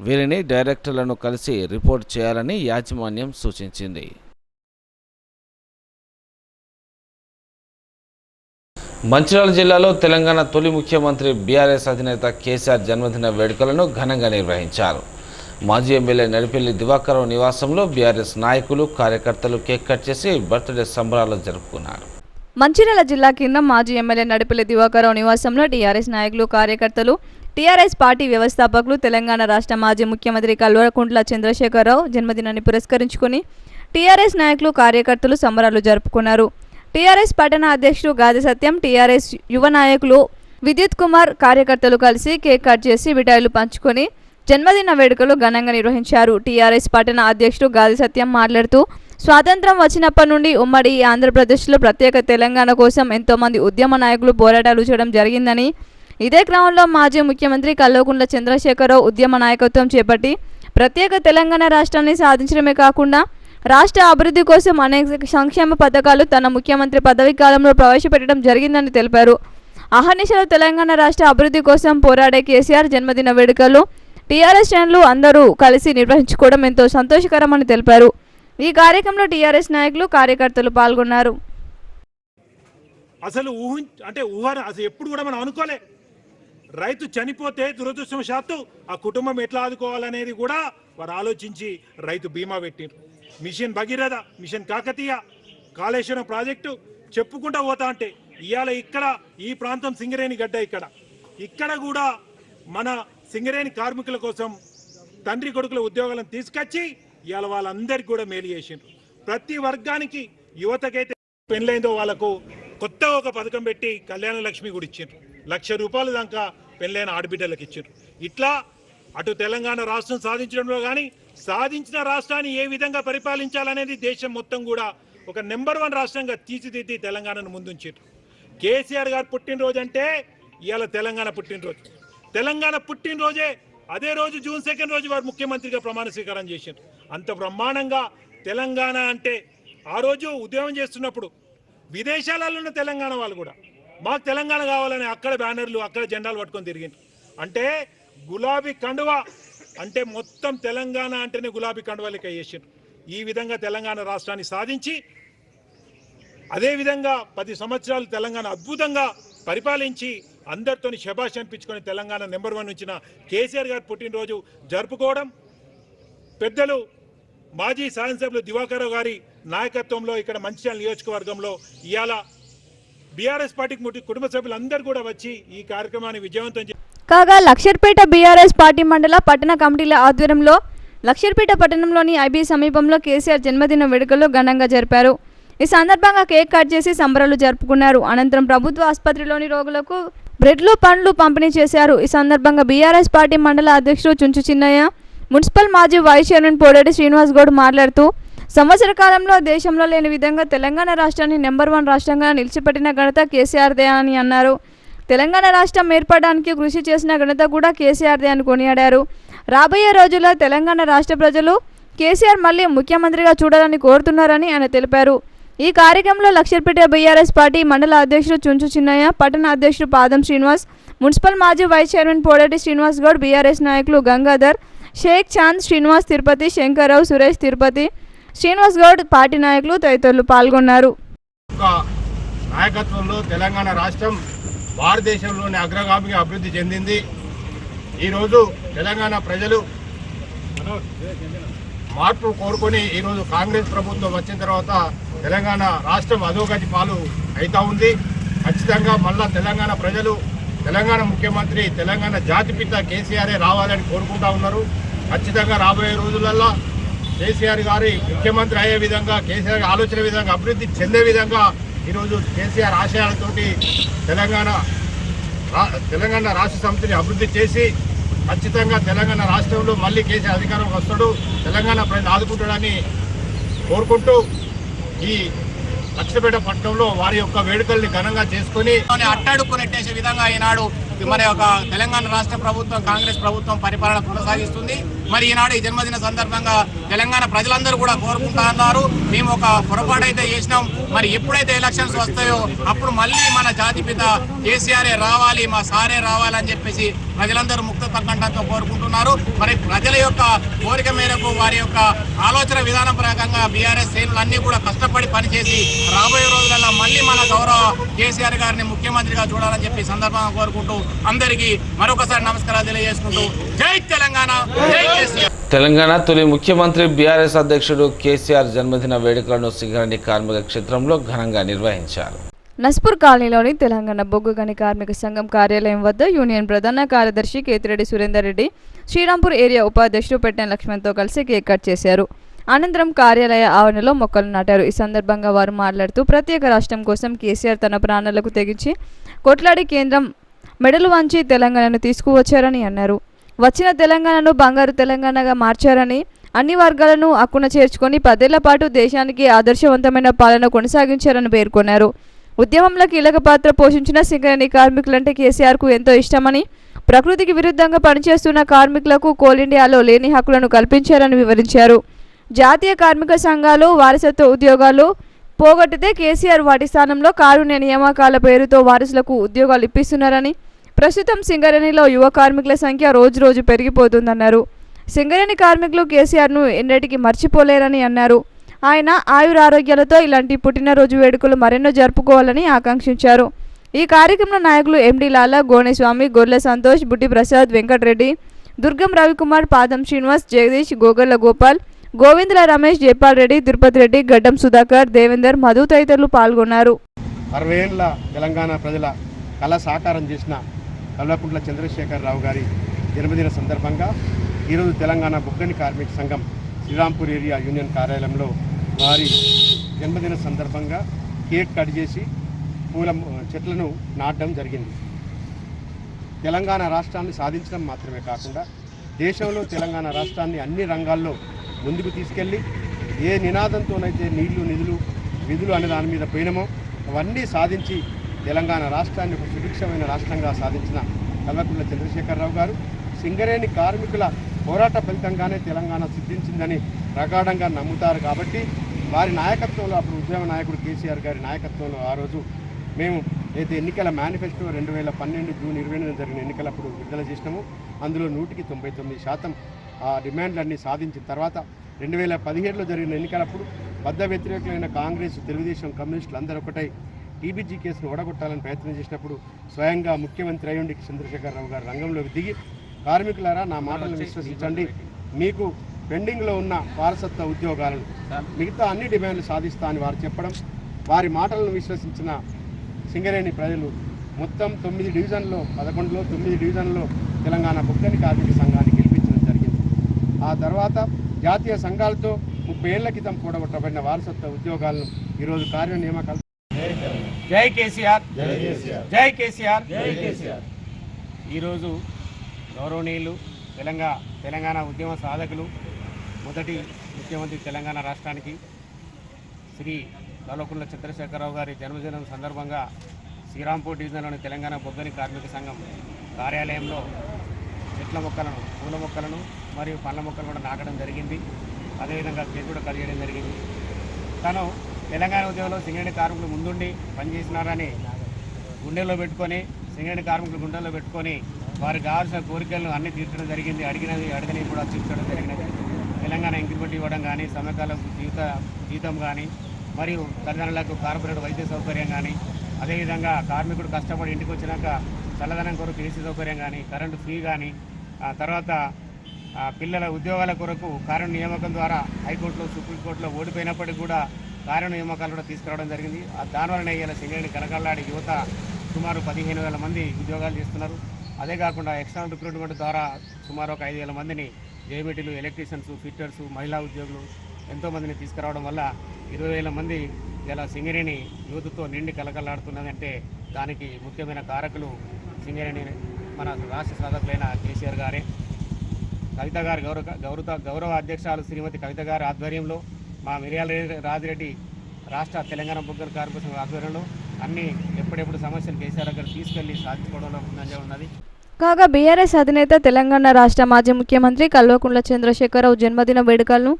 వీరిని డైరెక్టర్లను కలిసి రిపోర్ట్ చేయాలని యాజమాన్యం సూచించింది. మంచిర్యాల జిల్లాలో తెలంగాణ తొలి ముఖ్యమంత్రి బీఆర్ఎస్ అధినేత కేసీఆర్ జన్మదిన వేడుకలను ఘనంగా నిర్వహించారు. మాజీ ఎమ్మెల్యే నడిపెల్లి దివాకరరావు నివాసంలో బీఆర్ఎస్ నాయకులు, కార్యకర్తలు కేక్ కట్ చేసి బర్త్డే సంబరాలు జరుపుకున్నారు. మంచిర్యాల జిల్లా కేంద్రం మాజీ ఎమ్మెల్యే నడిపెల్లి దివాకరరావు నివాసంలో టీఆర్ఎస్ నాయకులు, కార్యకర్తలు, టీఆర్ఎస్ పార్టీ వ్యవస్థాపకులు, తెలంగాణ రాష్ట్ర మాజీ ముఖ్యమంత్రి కల్వకుంట్ల చంద్రశేఖరరావు జన్మదినాన్ని పురస్కరించుకుని టీఆర్ఎస్ నాయకులు, కార్యకర్తలు సంబరాలు జరుపుకున్నారు. టీఆర్ఎస్ పట్టణ అధ్యక్షుడు గాది సత్యం, టీఆర్ఎస్ యువ నాయకులు విద్యుత్ కుమార్, కార్యకర్తలు కలిసి కేక్ కట్ చేసి మిఠాయిలు పంచుకొని జన్మదిన వేడుకలు ఘనంగా నిర్వహించారు. టీఆర్ఎస్ పట్టణ అధ్యక్షుడు గాది సత్యం మాట్లాడుతూ, స్వాతంత్రం వచ్చినప్పటి నుండి ఉమ్మడి ఆంధ్రప్రదేశ్లో ప్రత్యేక తెలంగాణ కోసం ఎంతోమంది ఉద్యమ నాయకులు పోరాటాలు చేయడం జరిగిందని, ఇదే క్రమంలో మాజీ ముఖ్యమంత్రి కల్వకుంట్ల చంద్రశేఖరరావు ఉద్యమ నాయకత్వం చేపట్టి ప్రత్యేక తెలంగాణ రాష్ట్రాన్ని సాధించడమే కాకుండా రాష్ట్ర అభివృద్ధి కోసం అనేక సంక్షేమ పథకాలు తన ముఖ్యమంత్రి పదవీ కాలంలో ప్రవేశపెట్టడం జరిగిందని తెలిపారు. అహర్నిశలు తెలంగాణ రాష్ట్ర అభివృద్ధి కోసం పోరాడే కేసీఆర్ జన్మదిన వేడుకలు టీఆర్ఎస్ శ్రేణులు అందరూ కలిసి నిర్వహించుకోవడం ఎంతో సంతోషకరమని తెలిపారు. ఈ కార్యక్రమంలో టీఆర్ఎస్ నాయకులు, కార్యకర్తలు పాల్గొన్నారు. అసలు అసలు ఎప్పుడు కూడా మనం అనుకోలే, రైతు చనిపోతే దురదృష్టవశాత్తు ఆ కుటుంబం ఎట్లా ఆదుకోవాలనేది కూడా వారు ఆలోచించి రైతు బీమా పెట్టిండ్రు. Mission Bhagiratha, mission Kakatiya, Kaleshwaram project చెప్పుకుంటా పోతా అంటే ఇవాళ ఇక్కడ ఈ ప్రాంతం సింగరేణి గడ్డ, ఇక్కడ కూడా మన సింగరేణి కార్మికుల కోసం తండ్రి కొడుకుల ఉద్యోగాలను తీసుకొచ్చి ఇవాళ వాళ్ళందరికీ కూడా మేలు చేసిండ్రు. ప్రతి వర్గానికి, యువతకైతే పెళ్ళైందో వాళ్ళకు కొత్త ఒక పథకం పెట్టి కళ్యాణ లక్ష్మి కూడా ఇచ్చిండ్రు. 1,00,000 రూపాయల దాకా పెళ్ళైన ఆడబిడ్డలకు ఇచ్చిండ్రు. ఇట్లా అటు తెలంగాణ రాష్ట్రం సాధించడంలో కానీ, సాధించిన రాష్ట్రాన్ని ఏ విధంగా పరిపాలించాలనేది దేశం మొత్తం కూడా ఒక నెంబర్ 1 రాష్ట్రంగా తీర్చిదిద్ది తెలంగాణను ముందుంచారు. కేసీఆర్ గారు పుట్టినరోజు అంటే ఇవాళ తెలంగాణ పుట్టినరోజు. తెలంగాణ పుట్టినరోజే అదే రోజు జూన్ 2 రోజు వారు ముఖ్యమంత్రిగా ప్రమాణ స్వీకారం చేశారు. అంత బ్రహ్మాండంగా తెలంగాణ అంటే ఆ రోజు ఉద్యమం చేస్తున్నప్పుడు విదేశాలలో ఉన్న తెలంగాణ వాళ్ళు కూడా మాకు తెలంగాణ కావాలని అక్కడ బ్యానర్లు, అక్కడ జెండాలు పట్టుకొని తిరిగిండ్రు. అంటే గులాబీ కండువా అంటే మొత్తం తెలంగాణ అంటేనే గులాబీ కండువా లెక్క చేసిండ్రు. ఈ విధంగా తెలంగాణ రాష్ట్రాన్ని సాధించి అదేవిధంగా 10 సంవత్సరాలు తెలంగాణ అద్భుతంగా పరిపాలించి అందరితోని శభాష్ అనిపించుకొని తెలంగాణ నెంబర్ 1 వచ్చిన కేసీఆర్ గారు పుట్టినరోజు జరుపుకోవడం, పెద్దలు మాజీ శాసనసభ్యులు దివాకరరావు గారి నాయకత్వంలో ఇక్కడ మంచిర్యాల నియోజకవర్గంలో ఇవాళ బీఆర్ఎస్ పార్టీకి కుటుంబ సభ్యులందరూ కూడా వచ్చి ఈ కార్యక్రమాన్ని విజయవంతం కాగా లక్షర్పేట బీఆర్ఎస్ పార్టీ మండల పట్టణ కమిటీల ఆధ్వర్యంలో లక్షర్పేట పట్టణంలోని ఐబీ సమీపంలో కేసీఆర్ జన్మదిన వేడుకలు ఘనంగా జరిపారు. ఈ సందర్భంగా కేక్ కట్ చేసి సంబరాలు జరుపుకున్నారు. అనంతరం ప్రభుత్వ ఆసుపత్రిలోని రోగులకు బ్రెడ్లు, పండ్లు పంపిణీ చేశారు. ఈ సందర్భంగా బీఆర్ఎస్ పార్టీ మండల అధ్యక్షుడు చుంచు చిన్నయ్య, మున్సిపల్ మాజీ వైస్ చైర్మన్ పోడేటి శ్రీనివాస్ గౌడ్ మాట్లాడుతూ, సంవత్సర కాలంలో దేశంలో లేని విధంగా తెలంగాణ రాష్ట్రాన్ని నెంబర్ 1 రాష్ట్రంగా నిలిచిపెట్టిన ఘనత కేసీఆర్దే అని అన్నారు. తెలంగాణ రాష్ట్రం ఏర్పడడానికి కృషి చేసిన ఘనత కూడా కేసీఆర్దే అని కొనియాడారు. రాబోయే రోజుల్లో తెలంగాణ రాష్ట్ర ప్రజలు కేసీఆర్ మళ్ళీ ముఖ్యమంత్రిగా చూడాలని కోరుతున్నారని ఆయన తెలిపారు. ఈ కార్యక్రమంలో లక్షర్పేట బీఆర్ఎస్ పార్టీ మండల అధ్యక్షుడు చుంచు చిన్నయ్య, పట్టణ అధ్యక్షుడు పాదం శ్రీనివాస్, మున్సిపల్ మాజీ vice chairman Podeti Srinivas Goud, BRS నాయకులు గంగాధర్, షేక్ చాంద్, శ్రీనివాస్ తిరుపతి, శంకర్రావు, సురేష్ తిరుపతి, శ్రీనివాస్ గౌడ్, పార్టీ నాయకులు తదితరులు పాల్గొన్నారు. నాయకత్వంలో తెలంగాణ రాష్ట్రం భారతదేశంలోని అగ్రగామిగా అభివృద్ధి చెందింది. ఈరోజు తెలంగాణ ప్రజలు మార్పు కోరుకొని ఈరోజు కాంగ్రెస్ ప్రభుత్వం వచ్చిన తర్వాత తెలంగాణ రాష్ట్రం అధోగతి పాలు అవుతూ ఉంది. ఖచ్చితంగా మళ్ళా తెలంగాణ ప్రజలు తెలంగాణ ముఖ్యమంత్రి తెలంగాణ జాతిపిత కేసీఆరే రావాలని కోరుకుంటా ఉన్నారు. ఖచ్చితంగా రాబోయే రోజులలో కేసీఆర్ గారి ముఖ్యమంత్రి అయ్యే విధంగా, కేసీఆర్ ఆలోచన విధంగా, అభివృద్ధి చెందే విధంగా ఈరోజు కేసీఆర్ ఆశయాలతోటి తెలంగాణ రాష్ట్ర సమితిని అభివృద్ధి చేసి ఖచ్చితంగా తెలంగాణ రాష్ట్రంలో మళ్ళీ కేసీఆర్ అధికారంలోకి వస్తాడు, తెలంగాణ ప్రజలు ఆదుకుంటాడని కోరుకుంటూ ఈ లక్షపేట పట్టణంలో వారి యొక్క వేడుకల్ని ఘనంగా చేసుకుని అట్టాడుకునెట్టేసే విధంగా ఈనాడు మరి ఒక తెలంగాణ రాష్ట్ర ప్రభుత్వం, కాంగ్రెస్ ప్రభుత్వం పరిపాలన కొనసాగిస్తుంది. మరి ఈనాడు ఈ జన్మదిన సందర్భంగా తెలంగాణ ప్రజలందరూ కూడా కోరుకుంటా ఉన్నారు, మేము ఒక పొరపాటు అయితే చేసినాం, మరి ఎప్పుడైతే ఎలక్షన్స్ వస్తాయో అప్పుడు మళ్ళీ మన జాతిపిత కేసీఆర్ రావాలి, మా సారే రావాలని చెప్పేసి ప్రజలందరూ ముక్త కంఠంతో కోరుకుంటున్నారు. మరి ప్రజల యొక్క కోరిక మేరకు, వారి యొక్క ఆలోచన విధానం ప్రకారంగా బీఆర్ఎస్ శ్రేణులన్నీ కూడా కష్టపడి పనిచేసి రాబోయే రోజులలో మళ్ళీ మన గౌరవ కేసీఆర్ గారిని ముఖ్యమంత్రిగా చూడాలని చెప్పి సందర్భంగా కోరుకుంటూ అందరికీ మరొకసారి నమస్కారాలు తెలియజేసుకుంటూ జై తెలంగాణ, జై కేసీఆర్. తెలంగాణ తొలి ముఖ్యమంత్రి బీఆర్ఎస్ అధ్యక్షుడు కేసీఆర్ జన్మదిన వేడుకలను సింగరేణి కార్మిక క్షేత్రంలో ఘనంగా నిర్వహించారు. నస్పూర్ కాలనీలోని తెలంగాణ బొగ్గు గని కార్మిక సంఘం కార్యాలయం వద్ద యూనియన్ ప్రధాన కార్యదర్శి కేతిరెడ్డి సురేందర్ రెడ్డి, శ్రీరాంపూర్ ఏరియా ఉపాధ్యక్షుడు పెట్టెన లక్ష్మణ్తో కలిసి కేక్ కట్ చేశారు. అనంతరం కార్యాలయ ఆవరణలో మొక్కలు నాటారు. ఈ సందర్భంగా వారు మాట్లాడుతూ ప్రత్యేక రాష్ట్రం కోసం కేసీఆర్ తన ప్రాణాలకు తెగించి కొట్లాడి కేంద్రం మెడలు వంచి తెలంగాణను తీసుకువచ్చారని అన్నారు. వచ్చిన తెలంగాణను బంగారు తెలంగాణగా మార్చారని, అన్ని వర్గాలను హక్కున చేర్చుకొని 10 ఏళ్ల పాటు దేశానికి ఆదర్శవంతమైన పాలన కొనసాగించారని పేర్కొన్నారు. ఉద్యమంలో కీలక పాత్ర పోషించిన సింగరేణి కార్మికులంటే కేసీఆర్కు ఎంతో ఇష్టమని, ప్రకృతికి విరుద్ధంగా పనిచేస్తున్న కార్మికులకు కోల్ ఇండియాలో లేని హక్కులను కల్పించారని వివరించారు. జాతీయ కార్మిక సంఘాలు వారసత్వ ఉద్యోగాలు పోగొట్టితే కేసీఆర్ వాటి స్థానంలో కారుణ్య నియామకాల పేరుతో వారసులకు ఉద్యోగాలు ఇప్పిస్తున్నారని, ప్రస్తుతం సింగరేణిలో యువ కార్మికుల సంఖ్య రోజు పెరిగిపోతుందన్నారు. సింగరేణి కార్మికులు కేసీఆర్ను ఎన్నటికీ మర్చిపోలేరని అన్నారు. ఆయన ఆయురారోగ్యాలతో ఇలాంటి పుట్టినరోజు వేడుకలు మరెన్నో జరుపుకోవాలని ఆకాంక్షించారు. ఈ కార్యక్రమంలో నాయకులు ఎండి లాలా, గోనేస్వామి, గొర్ల సంతోష్, బుట్టి ప్రసాద్, వెంకటరెడ్డి, దుర్గం రవికుమార్, పాదం శ్రీనివాస్, జగదీష్, గోగర్ల గోపాల్, గోవిందుల రమేష్, జైపాల్ రెడ్డి, తిరుపతి రెడ్డి, గడ్డం సుధాకర్, దేవేందర్, మధు తదితరులు పాల్గొన్నారు. 60 ఏళ్ల తెలంగాణ ప్రజల కళ సాకారం చేసిన కల్వకుంట్ల చంద్రశేఖరరావు గారి జన్మదిన సందర్భంగా ఈరోజు తెలంగాణ బొగ్గని కార్మిక సంఘం శ్రీరాంపూర్ ఏరియా యూనియన్ కార్యాలయంలో వారి జన్మదిన సందర్భంగా కేక్ కట్ చేసి పూల చెట్లను నాటడం జరిగింది. తెలంగాణ రాష్ట్రాన్ని సాధించడం మాత్రమే కాకుండా దేశంలో తెలంగాణ రాష్ట్రాన్ని అన్ని రంగాల్లో ముందుకు తీసుకెళ్ళి ఏ నినాదంతోనైతే నీళ్లు, నిధులు, విధులు అనే దాని మీద పోయినామో అవన్నీ సాధించి తెలంగాణ రాష్ట్రాన్ని ఒక సుభిక్షమైన రాష్ట్రంగా సాధించిన కల్వకుంట్ల చంద్రశేఖరరావు గారు సింగరేణి కార్మికుల పోరాట ఫలితంగానే తెలంగాణ సిద్ధించిందని ప్రగాఢంగా నమ్ముతారు. కాబట్టి వారి నాయకత్వంలో, అప్పుడు ఉద్యమ నాయకుడు కేసీఆర్ గారి నాయకత్వంలో ఆ రోజు మేము అయితే ఎన్నికల మేనిఫెస్టో 2012 జూన్ 20 జరిగిన ఎన్నికలప్పుడు విడుదల చేసినాము. అందులో 199% ఆ డిమాండ్లన్నీ సాధించిన తర్వాత 2017లో జరిగిన ఎన్నికలప్పుడు బద్ద వ్యతిరేకులైన కాంగ్రెస్, తెలుగుదేశం, కమ్యూనిస్టులు అందరూ ఒకటై టీబీజీ కేసును ఓడగొట్టాలని ప్రయత్నం చేసినప్పుడు స్వయంగా ముఖ్యమంత్రి అయ్యుండి చంద్రశేఖరరావు గారు రంగంలోకి దిగి, కార్మికులారా నా మాటలను విశ్వసించండి, మీకు పెండింగ్లో ఉన్న వారసత్వ ఉద్యోగాలను మిగతా అన్ని డిమాండ్లు సాధిస్తా అని వారు చెప్పడం, వారి మాటలను విశ్వసించిన సింగరేణి ప్రజలు మొత్తం 9 డివిజన్లో 11లో 9 డివిజన్లో తెలంగాణ బొగ్గని కార్మిక సంఘాన్ని గెలిపించడం జరిగింది. ఆ తర్వాత జాతీయ సంఘాలతో 30 ఏళ్ల క్రితం కూడగొట్టబడిన వారసత్వ ఉద్యోగాలను ఈరోజు కార్య నియామకాలు. జై కేసీఆర్, జై కేసీఆర్, జై కేసీఆర్. ఈరోజు గౌరవనీయులు తెలంగాణ ఉద్యమ సాధకులు, మొదటి ముఖ్యమంత్రి తెలంగాణ రాష్ట్రానికి శ్రీ కల్వకుంట్ల చంద్రశేఖరరావు గారి జన్మదినం సందర్భంగా శ్రీరాంపూర్ డివిజన్లోని తెలంగాణ బొగ్గని కార్మిక సంఘం కార్యాలయంలో చెట్ల మొక్కలను, పూల మొక్కలను మరియు పండ్ల మొక్కలు కూడా నాటడం జరిగింది. అదేవిధంగా కేక్ కూడా కట్ చేయడం జరిగింది. తను తెలంగాణ ఉద్యమంలో సింగరేణి కార్మికులు ముందుండి పనిచేసినారని గుండెల్లో పెట్టుకొని, సింగరేణి కార్మికులు గుండెల్లో పెట్టుకొని వారికి కావాల్సిన కోరికలను అన్నీ తీర్చడం జరిగింది. అడిగినవి కూడా తీర్చడం జరిగినది. తెలంగాణ ఇంక్రిమెంట్ ఇవ్వడం కానీ, సమకాలం జీతం కానీ, మరియు తల్లిదండ్రులకు కార్పొరేట్ వైద్య సౌకర్యం కానీ, అదేవిధంగా కార్మికుడు కష్టపడి ఇంటికి వచ్చినాక చల్లదనం కొరకు ఏసీ సౌకర్యం కానీ, కరెంటు ఫ్రీ కానీ, తర్వాత పిల్లల ఉద్యోగాల కొరకు కారుణ్య నియామకం ద్వారా హైకోర్టులో, సుప్రీంకోర్టులో ఓడిపోయినప్పటికీ కూడా కారుణ్య నియామకాలు కూడా తీసుకురావడం జరిగింది. దానివల్లనే ఇలా సింగరేణి కనకల్లాడి యువత సుమారు 15,000 మంది ఉద్యోగాలు చేస్తున్నారు. అదే కాకుండా ఎక్స్టర్నల్ రిక్రూట్మెంట్ ద్వారా సుమారు ఒక 5,000 మందిని జేబీటీలు, ఎలక్ట్రీషియన్స్, ఫిట్టర్స్, మహిళా ఉద్యోగులు ఎంతోమందిని తీసుకురావడం వల్ల 20,000 మంది ఇలా సింగరేణి యూత్తో నిండి కలకలాడుతున్నదంటే దానికి ముఖ్యమైన కారకులు సింగరేణి మన రాష్ట్ర సాధకులైన కేసీఆర్ గారే. కవిత గారి గౌరవ అధ్యక్షురాలు శ్రీమతి కవిత గారి ఆధ్వర్యంలో, మా మిర్యాల రాజిరెడ్డి రాష్ట్ర తెలంగాణ బొగ్గల కార్మిక సంఘం ఆధ్వర్యంలో అన్ని ఎప్పుడెప్పుడు సమస్యలు కేసీఆర్ గారు తీసుకెళ్లి సాధించుకోవడంలో ముందంజ ఉన్నది. కాగా బీఆర్ఎస్ అధినేత తెలంగాణ రాష్ట్ర మాజీ ముఖ్యమంత్రి కల్వకుంట్ల చంద్రశేఖరరావు జన్మదిన వేడుకలను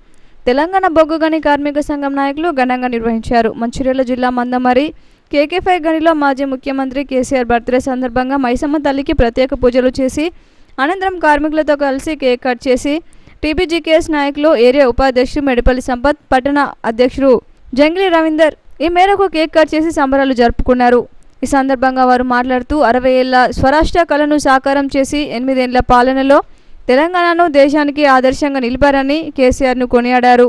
తెలంగాణ బొగ్గు గని కార్మిక సంఘం నాయకులు ఘనంగా నిర్వహించారు. మంచిర్యాల జిల్లా మందమరి కేకే5 గనిలో మాజీ ముఖ్యమంత్రి కేసీఆర్ బర్త్డే సందర్భంగా మైసమ్మ తల్లికి ప్రత్యేక పూజలు చేసి అనంతరం కార్మికులతో కలిసి కేక్ కట్ చేసి టీబీజీకేఎస్ నాయకులు, ఏరియా ఉపాధ్యక్షుడు మెడిపల్లి సంపత్, పట్టణ అధ్యక్షుడు జంగిలి రవీందర్ ఈ మేరకు కేక్ కట్ చేసి సంబరాలు జరుపుకున్నారు. ఈ సందర్భంగా వారు మాట్లాడుతూ 60 ఏళ్ల స్వరాష్ట్ర కళను సాకారం చేసి 8 ఏళ్ల పాలనలో తెలంగాణను దేశానికి ఆదర్శంగా నిలిపారని కేసీఆర్ను కొనియాడారు.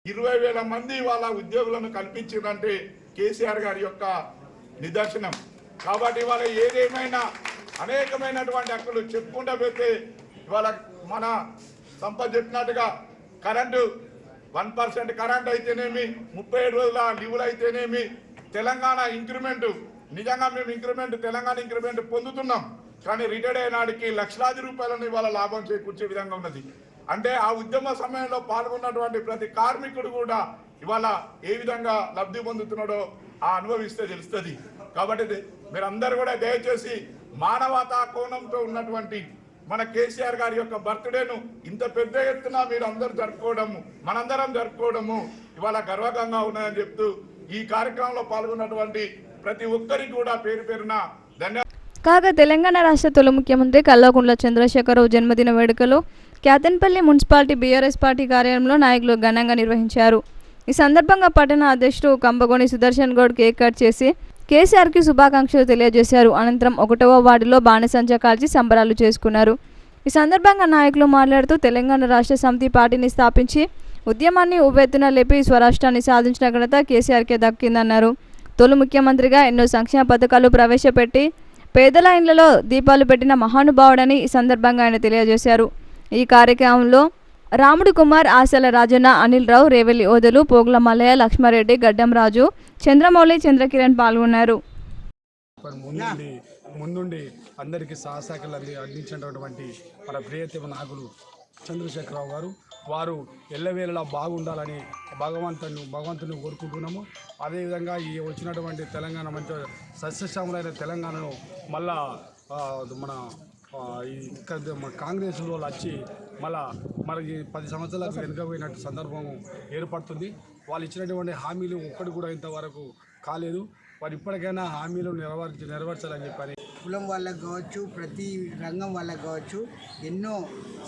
20,000 మంది వాళ్ళ ఉద్యోగులను కల్పించిందంటే కేసీఆర్ గారి యొక్క నిదర్శనం. కాబట్టి ఇవాళ ఏదేమైనా అనేకమైనటువంటి హక్కులు చెప్పుకుంటూ పోతే ఇవాళ మన సంపద చెప్పినట్టుగా కరెంటు 1% కరెంట్ అయితేనేమి, 37 రోజుల లీవులు అయితేనేమి, తెలంగాణ ఇంక్రిమెంట్, నిజంగా మేము తెలంగాణ ఇంక్రిమెంట్ పొందుతున్నాం. కానీ రిటైర్డ్ అయినాడికి లక్షలాది రూపాయలను ఇవాళ లాభం చేకూర్చే విధంగా ఉన్నది. అంటే ఆ ఉద్యమ సమయంలో పాల్గొన్నటువంటి ప్రతి కార్మికుడు కూడా ఇవాళ ఏ విధంగా లబ్ధి పొందుతున్నాడో అనుభవిస్తే తెలుస్తుంది. కాబట్టి మీరందరూ కూడా దయచేసి మానవతా కోణంతో ఉన్నటువంటి మన కేసీఆర్ గారి యొక్క బర్త్డేను ఇంత పెద్ద ఎత్తున మీరు అందరూ జరుపుకోవడము, మనందరం జరుపుకోవడము ఇవాళ గర్వకంగా ఉన్నదని చెప్తూ ఈ కార్యక్రమంలో పాల్గొన్నటువంటి ప్రతి ఒక్కరికి కూడా పేరు పేరున ధన్యవాదాలు. కాగా తెలంగాణ రాష్ట్ర తొలి ముఖ్యమంత్రి కల్వకుంట్ల చంద్రశేఖరరావు జన్మదిన వేడుకలు క్యాతన్పల్లి మున్సిపాలిటీ బీఆర్ఎస్ పార్టీ కార్యాలయంలో నాయకులు ఘనంగా నిర్వహించారు. ఈ సందర్భంగా పట్టణ అధ్యక్షుడు కంబగోని సుదర్శన్ గౌడ్ కేక్ కట్ చేసి కేసీఆర్కి శుభాకాంక్షలు తెలియజేశారు. అనంతరం 1వ వార్డులో బాణసంచా కాల్చి సంబరాలు చేసుకున్నారు. ఈ సందర్భంగా నాయకులు మాట్లాడుతూ తెలంగాణ రాష్ట్ర సమితి పార్టీని స్థాపించి ఉద్యమాన్ని ఉవ్వెత్తున లేపి స్వరాష్ట్రాన్ని సాధించిన ఘనత కేసీఆర్కే దక్కిందన్నారు. తొలి ముఖ్యమంత్రిగా ఎన్నో సంక్షేమ పథకాలు ప్రవేశపెట్టి పేదల ఇండ్లలో దీపాలు పెట్టిన మహానుభావుడని ఈ సందర్భంగా ఆయన తెలియజేశారు. ఈ కార్యక్రమంలో రాముడు కుమార్, ఆశల రాజన్న, అనిల్ రావు, రేవెల్లి ఓదలు, పోగుల మల్లయ్య, లక్ష్మారెడ్డి, గడ్డం రాజు, చంద్రమౌళి, చంద్రకిరణ్ పాల్గొన్నారు. ముందుండి అందరికీ సహశాఖలు అందించినటువంటి మన ప్రియతమ నాయకులు చంద్రశేఖరరావు గారు, వారు ఎల్లవేళలా బాగుండాలని భగవంతుని కోరుకుంటున్నాము. అదేవిధంగా ఈ వచ్చినటువంటి తెలంగాణ మంచి సస్యశ్యామలైన తెలంగాణను మళ్ళా మన కాంగ్రెస్ వాళ్ళు వచ్చి మనకి 10 సంవత్సరాలకు వెనుకపోయినట్టు సందర్భం ఏర్పడుతుంది. వాళ్ళు ఇచ్చినటువంటి హామీలు ఒక్కటి కూడా ఇంతవరకు కాలేదు. వారు ఇప్పటికైనా హామీలు నెరవేర్చాలని చెప్పని కులం వాళ్ళకు కావచ్చు, ప్రతి రంగం వాళ్ళకు కావచ్చు ఎన్నో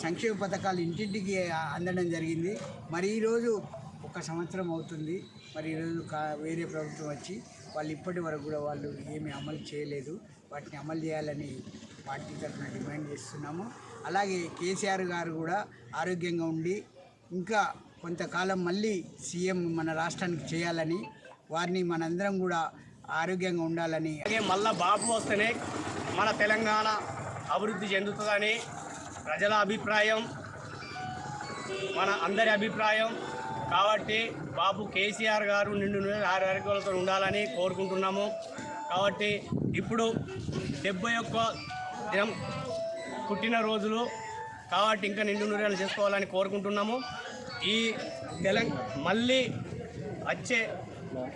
సంక్షేమ పథకాలు ఇంటింటికి అందడం జరిగింది. మరి ఈరోజు 1 సంవత్సరం అవుతుంది. మరి ఈరోజు వేరే ప్రభుత్వం వచ్చి వాళ్ళు ఇప్పటి వరకు కూడా వాళ్ళు ఏమీ అమలు చేయలేదు. వాటిని అమలు చేయాలని పార్టీ తరఫున డిమాండ్ చేస్తున్నాము. అలాగే కేసీఆర్ గారు కూడా ఆరోగ్యంగా ఉండి ఇంకా కొంతకాలం మళ్ళీ సీఎం మన రాష్ట్రానికి చేయాలని, వారిని మనందరం కూడా ఆరోగ్యంగా ఉండాలని, మళ్ళా బాబు వస్తేనే మన తెలంగాణ అభివృద్ధి చెందుతుందని ప్రజల అభిప్రాయం, మన అందరి అభిప్రాయం. కాబట్టి బాబు కేసీఆర్ గారు నిండు ఆరోగ్యాలతో ఉండాలని కోరుకుంటున్నాము. కాబట్టి ఇప్పుడు 71వ దినం పుట్టినరోజులు కాబట్టి ఇంకా నిండు నూరేళ్ళు చేసుకోవాలని కోరుకుంటున్నాము. ఈ మళ్ళీ వచ్చే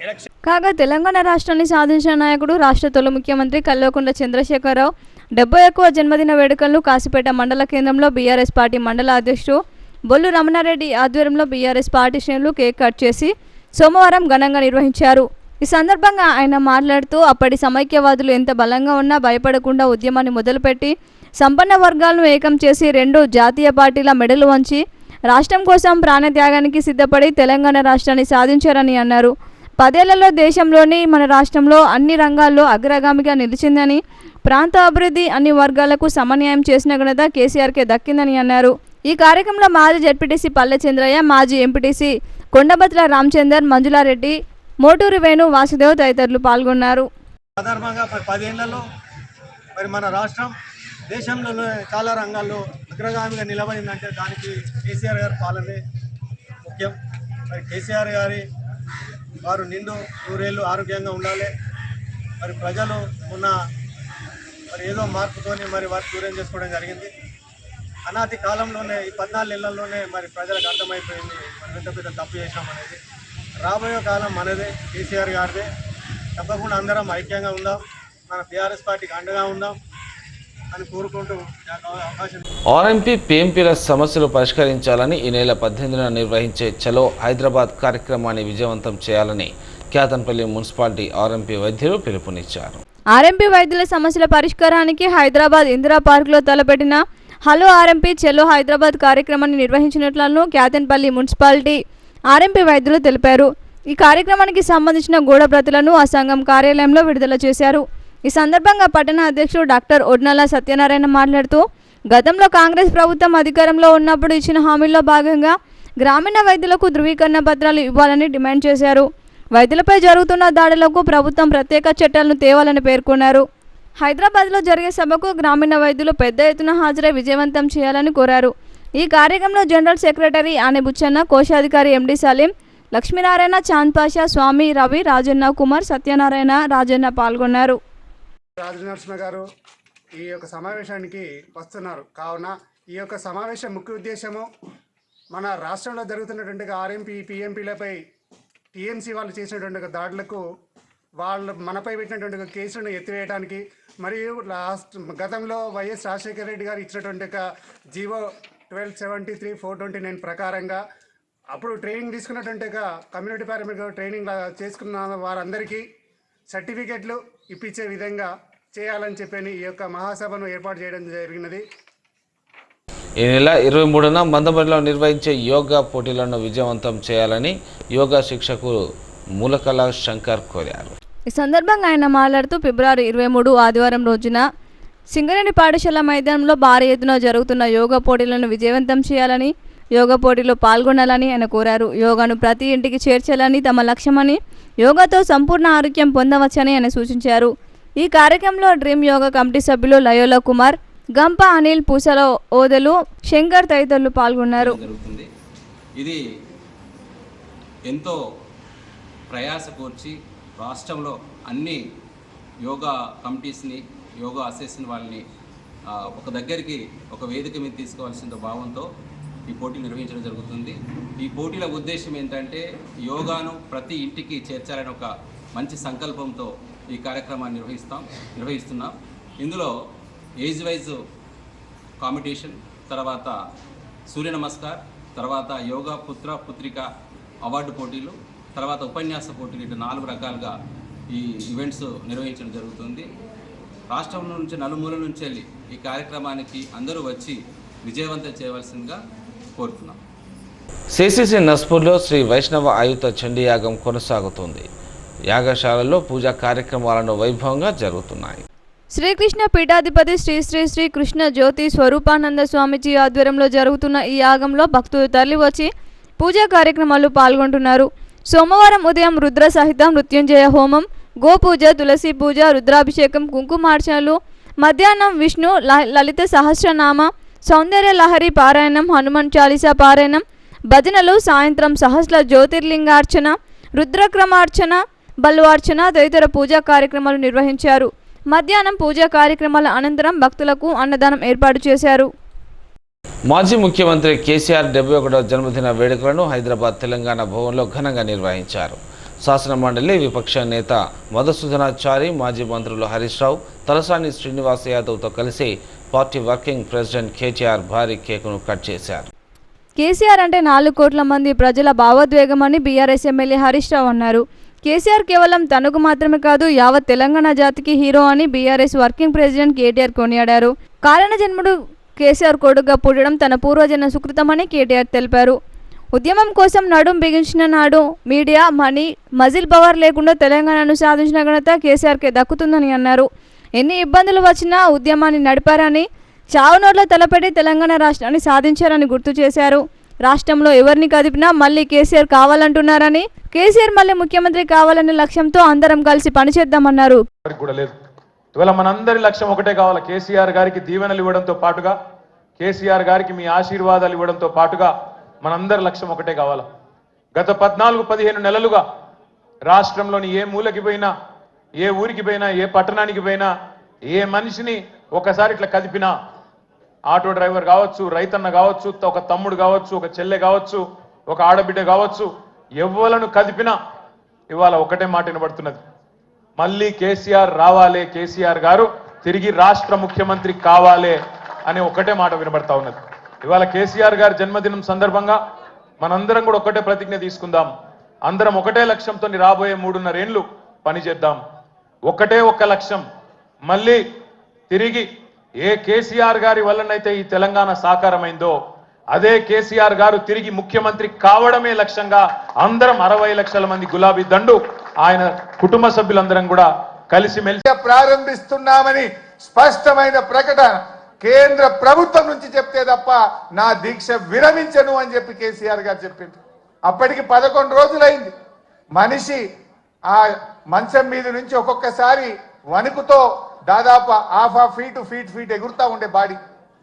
ఎలక్షన్ కాగా తెలంగాణ రాష్ట్రాన్ని సాధించిన నాయకుడు రాష్ట్ర తొలి ముఖ్యమంత్రి కల్వకుంట్ల చంద్రశేఖరరావు 71వ జన్మదిన వేడుకలను కాసిపేట మండల కేంద్రంలో బీఆర్ఎస్ పార్టీ మండల అధ్యక్షుడు బొల్లు రమణారెడ్డి ఆధ్వర్యంలో బీఆర్ఎస్ పార్టీ శ్రేణులు కేక్ కట్ చేసి సోమవారం ఘనంగా నిర్వహించారు. ఈ సందర్భంగా ఆయన మాట్లాడుతూ అప్పటి సమైక్యవాదులు ఎంత బలంగా ఉన్నా భయపడకుండా ఉద్యమాన్ని మొదలుపెట్టి సంపన్న వర్గాలను ఏకం చేసి 2 జాతీయ పార్టీల మెడలు వంచి రాష్ట్రం కోసం ప్రాణత్యాగానికి సిద్ధపడి తెలంగాణ రాష్ట్రాన్ని సాధించారని అన్నారు. 10 ఏళ్లలో దేశంలోని మన రాష్ట్రంలో అన్ని రంగాల్లో అగ్రగామిగా నిలిచిందని, ప్రాంత అభివృద్ధి అన్ని వర్గాలకు సమన్యాయం చేసిన ఘనత కేసీఆర్కే దక్కిందని అన్నారు. ఈ కార్యక్రమంలో మాజీ జెడ్పీటీసీ పల్లె చంద్రయ్య, మాజీ ఎంపీటీసీ కొండబత్ల రామచందర్, మంజులారెడ్డి, మోటూరి వేణు, వాసుదేవ్ తదితరులు పాల్గొన్నారు. సాధారణంగా 10 ఏళ్లలో మరి మన రాష్ట్రం దేశంలోనే చాలా రంగాల్లో అగ్రగామిగా నిలబడిందంటే దానికి కేసీఆర్ గారి పాలనే ముఖ్యం. మరి కేసీఆర్ గారి వారు నిండు 100 ఏళ్ళు ఆరోగ్యంగా ఉండాలి. మరి ప్రజలు ఉన్న మరి ఏదో మార్పుతోనే మరి వారు దూరం చేసుకోవడం జరిగింది. అనాది కాలంలోనే ఈ 14 నెలల్లోనే మరి ప్రజలకు అర్థమైపోయింది మనం ఎంత పెద్ద తప్పు చేశామనేది. రాబోయే కాలం మనదే, కేసీఆర్ గారిదే. తప్పకుండా అందరం ఐక్యంగా ఉందాం, మన టీఆర్ఎస్ పార్టీకి అండగా ఉందాం అని కోరుకుంటూ అవకాశం. ఆర్ఎంపీ పీఎంపీల సమస్యలు పరిష్కరించాలని ఈ నెల 18న నిర్వహించే చలో హైదరాబాద్ కార్యక్రమాన్ని విజయవంతం చేయాలని క్యాతన్పల్లి మున్సిపాలిటీ ఆర్ఎంపీ వైద్యులు పిలుపునిచ్చారు. ఆర్ఎంపీ వైద్యుల సమస్యల పరిష్కారానికి హైదరాబాద్ ఇందిరా పార్కులో తలపెట్టిన హలో ఆర్ఎంపీ చలో హైదరాబాద్ కార్యక్రమాన్ని నిర్వహించినట్లను క్యాతన్పల్లి మున్సిపాలిటీ ఆర్ఎంపీ వైద్యులు తెలిపారు. ఈ కార్యక్రమానికి సంబంధించిన గోడ ప్రతులను ఆ సంఘం కార్యాలయంలో విడుదల చేశారు. ఈ సందర్భంగా పట్టణ అధ్యక్షుడు డాక్టర్ ఒడ్నల సత్యనారాయణ మాట్లాడుతూ, గతంలో కాంగ్రెస్ ప్రభుత్వం అధికారంలో ఉన్నప్పుడు ఇచ్చిన హామీల్లో భాగంగా గ్రామీణ వైద్యులకు ధృవీకరణ పత్రాలు ఇవ్వాలని డిమాండ్ చేశారు. వైద్యులపై జరుగుతున్న దాడులకు ప్రభుత్వం ప్రత్యేక చట్టాలను తేవాలని పేర్కొన్నారు. హైదరాబాద్లో జరిగే సభకు గ్రామీణ వైద్యులు పెద్ద ఎత్తున హాజరై విజయవంతం చేయాలని కోరారు. ఈ కార్యక్రమంలో జనరల్ సెక్రటరీ ఆనే బుచ్చన్న, కోశాధికారి ఎండి సలీం, లక్ష్మీనారాయణ, చాంద్ పాషా, స్వామి, రవి, రాజన్న, కుమార్, సత్యనారాయణ, రాజన్న పాల్గొన్నారు. రాజనరసింహ గారు ఈ యొక్క సమావేశానికి వస్తున్నారు. కావున ఈ యొక్క సమావేశం ముఖ్య ఉద్దేశము మన రాష్ట్రంలో జరుగుతున్నటువంటి ఆర్ఎంపీ పిఎంపీలపై టీఎంసీ వాళ్ళు చేసినటువంటి దాడులకు వాళ్ళు మనపై పెట్టినటువంటి కేసులను ఎత్తివేయడానికి, మరియు గతంలో వైఎస్ రాజశేఖర రెడ్డి గారు ఇచ్చినటువంటి జీవో 1273/429 ప్రకారంగా అప్పుడు ట్రైనింగ్ తీసుకున్నటువంటి కమ్యూనిటీ పారామెడికల్ ట్రైనింగ్ చేసుకున్న వారందరికీ సర్టిఫికెట్లు ఇప్పించే విధంగా చేయాలని చెప్పని ఈ యొక్క మహాసభను ఏర్పాటు చేయడం జరిగినది. ఈ నెల 23న మందమరిలో నిర్వహించే యోగా పోటీలను విజయవంతం చేయాలని యోగా శిక్షకులు మూలకల శంకర్ కోరారు. ఈ సందర్భంగా ఆయన మాట్లాడుతూ, ఫిబ్రవరి 23 ఆదివారం రోజున సింగరేణి పాఠశాల మైదానంలో భారీ ఎత్తున జరుగుతున్న యోగా పోటీలను విజయవంతం చేయాలని, యోగా పోటీలో పాల్గొనాలని ఆయన కోరారు. యోగాను ప్రతి ఇంటికి చేర్చాలని తమ లక్ష్యమని, యోగాతో సంపూర్ణ ఆరోగ్యం పొందవచ్చని ఆయన సూచించారు. ఈ కార్యక్రమంలో డ్రీమ్ యోగా కమిటీ సభ్యులు లయోలా కుమార్, గంప అనిల్, పూసల ఓదెలు, శంకర్ తదితరులు పాల్గొన్నారు. ఇది ఎంతో ప్రయాస కోర్చి రాష్ట్రంలో అన్ని యోగా కమిటీస్ని, యోగా అసోసియేషన్ వాళ్ళని ఒక దగ్గరికి, ఒక వేదిక మీద తీసుకోవాల్సిన భావంతో ఈ పోటీలు నిర్వహించడం జరుగుతుంది. ఈ పోటీల ఉద్దేశం ఏంటంటే యోగాను ప్రతి ఇంటికి చేర్చాలని ఒక మంచి సంకల్పంతో ఈ కార్యక్రమాన్ని నిర్వహిస్తున్నాం. ఇందులో ఏజ్ వైజ్ కాంపిటీషన్, తర్వాత సూర్య నమస్కార్, తర్వాత యోగా పుత్ర పుత్రిక అవార్డు పోటీలు, తర్వాత ఉపన్యాస పోటీలు, ఇటు 4 రకాలుగా ఈ ఈవెంట్స్ నిర్వహించడం జరుగుతుంది. రాష్ట్రం నుంచి నలుమూల నుంచి వెళ్ళి ఈ కార్యక్రమానికి అందరూ వచ్చి విజయవంతం చేయవలసిందిగా కోరుతున్నాం. సిసిసి నస్పూర్లో శ్రీ వైష్ణవ ఆయుత చండీ యాగం కొనసాగుతుంది. యాగశాలలో పూజా కార్యక్రమాలను వైభవంగా జరుగుతున్నాయి. శ్రీకృష్ణ పీఠాధిపతి శ్రీ శ్రీ శ్రీ కృష్ణ జ్యోతి స్వరూపానంద స్వామిజీ ఆధ్వర్యంలో జరుగుతున్న ఈ యాగంలో భక్తులు తరలి వచ్చి పూజా కార్యక్రమాలు పాల్గొంటున్నారు. సోమవారం ఉదయం రుద్ర సహిత మృత్యుంజయ హోమం, గోపూజ, తులసి పూజ, రుద్రాభిషేకం, కుంకుమార్చనలు, మధ్యాహ్నం విష్ణు లలిత సహస్రనామ సౌందర్య లహరి పారాయణం, హనుమాన్ చాలీసా పారాయణం, భజనలు, సాయంత్రం సహస్ర జ్యోతిర్లింగార్చన, రుద్రక్రమార్చన, బల్వార్చన తదితర పూజా కార్యక్రమాలు నిర్వహించారు. మధ్యాహ్నం పూజా కార్యక్రమాల అనంతరం భక్తులకు అన్నదానం ఏర్పాటు చేశారు. మాజీ ముఖ్యమంత్రి కేసీఆర్ 71వ జన్మదిన వేడుకలను హైదరాబాద్ తెలంగాణ భవన్లో ఘనంగా నిర్వహించారు. శాసన మండలి విపక్ష నేత మధుసూదనాచారి, మాజీ మంత్రులు హరీష్ రావు, తలసాని శ్రీనివాస్ యాదవ్తో కలిసి పార్టీ వర్కింగ్ ప్రెసిడెంట్ కేటీఆర్ భారీ కేకును కట్ చేశారు. కేసీఆర్ అంటే 4 కోట్ల మంది ప్రజల భావోద్వేగమని బీఆర్ఎస్ ఎమ్మెల్యే హరీష్ రావు అన్నారు. కేసీఆర్ కేవలం తనకు మాత్రమే కాదు, యావత్ తెలంగాణ జాతికి హీరో అని బీఆర్ఎస్ వర్కింగ్ ప్రెసిడెంట్ కేటీఆర్ కొనియాడారు. కారణ జన్ముడు కేసీఆర్ కొడుకుగా పుట్టడం తన పూర్వజన్మ సుకృతమని కేటీఆర్ తెలిపారు. ఉద్యమం కోసం నడుం బిగించిన నాడు మీడియా, మనీ, మజిల్ పవర్ లేకుండా తెలంగాణను సాధించిన ఘనత కేసీఆర్కే దక్కుతుందని అన్నారు. ఎన్ని ఇబ్బందులు వచ్చినా ఉద్యమాన్ని నడిపారని, చావు నోట్ల తలపెట్టి తెలంగాణ రాష్ట్రాన్ని సాధించారని గుర్తు చేశారు. రాష్ట్రంలో ఎవరిని కదిపినా మళ్ళీ కేసీఆర్ కావాలంటున్నారని, కేసీఆర్ మళ్ళీ ముఖ్యమంత్రి కావాలనే లక్ష్యంతో అందరం కలిసి పనిచేద్దామన్నారు. ఇవాళ మనందరి లక్ష్యం ఒకటే కావాలి, కేసీఆర్ గారికి దీవెనలు ఇవ్వడంతో పాటుగా, కేసీఆర్ గారికి మీ ఆశీర్వాదాలు ఇవ్వడంతో పాటుగా మనందరి లక్ష్యం ఒకటే కావాలి. గత 14-15 నెలలుగా రాష్ట్రంలోని ఏ మూలకి పోయినా, ఏ ఊరికి పోయినా, ఏ పట్టణానికి పోయినా, ఏ మనిషిని ఒకసారి ఇట్లా కదిపినా, ఆటో డ్రైవర్ కావచ్చు, రైతన్న కావచ్చు, ఒక తమ్ముడు కావచ్చు, ఒక చెల్లె కావచ్చు, ఒక ఆడబిడ్డ కావచ్చు, ఎవ్వలను కదిపినా ఇవాళ ఒకటే మాట వినబడుతున్నది, మళ్ళీ కేసీఆర్ రావాలే, కేసీఆర్ గారు తిరిగి రాష్ట్ర ముఖ్యమంత్రి కావాలే అనే ఒకటే మాట వినబడతా ఉన్నది. ఇవాళ కేసీఆర్ గారి జన్మదినం సందర్భంగా మనందరం కూడా ఒకటే ప్రతిజ్ఞ తీసుకుందాం. అందరం ఒకటే లక్ష్యంతో రాబోయే 3.5 ఏళ్ళు పనిచేద్దాం. ఒకటే ఒక్క లక్ష్యం, మళ్ళీ తిరిగి ఏ కేసీఆర్ గారి వల్లనైతే ఈ తెలంగాణ సాకారమైందో అదే కేసీఆర్ గారు తిరిగి ముఖ్యమంత్రి కావడమే లక్ష్యంగా అందరం 60 లక్షల మంది గులాబీ దండు ఆయన కుటుంబ సభ్యులందరం కూడా కలిసిమెలిసి ప్రారంభిస్తున్నామని స్పష్టమైన ప్రకటన కేంద్ర ప్రభుత్వం నుంచి చెప్తే తప్ప నా దీక్ష విరమించను అని చెప్పి కేసీఆర్ గారు చెప్పింది. అప్పటికి 11 రోజులైంది. మనిషి ఆ మంచం మీద నుంచి ఒక్కొక్కసారి వణుకుతో దాదాపు ½ ఫీట్ ఎగురుతా ఉండే బాడీ,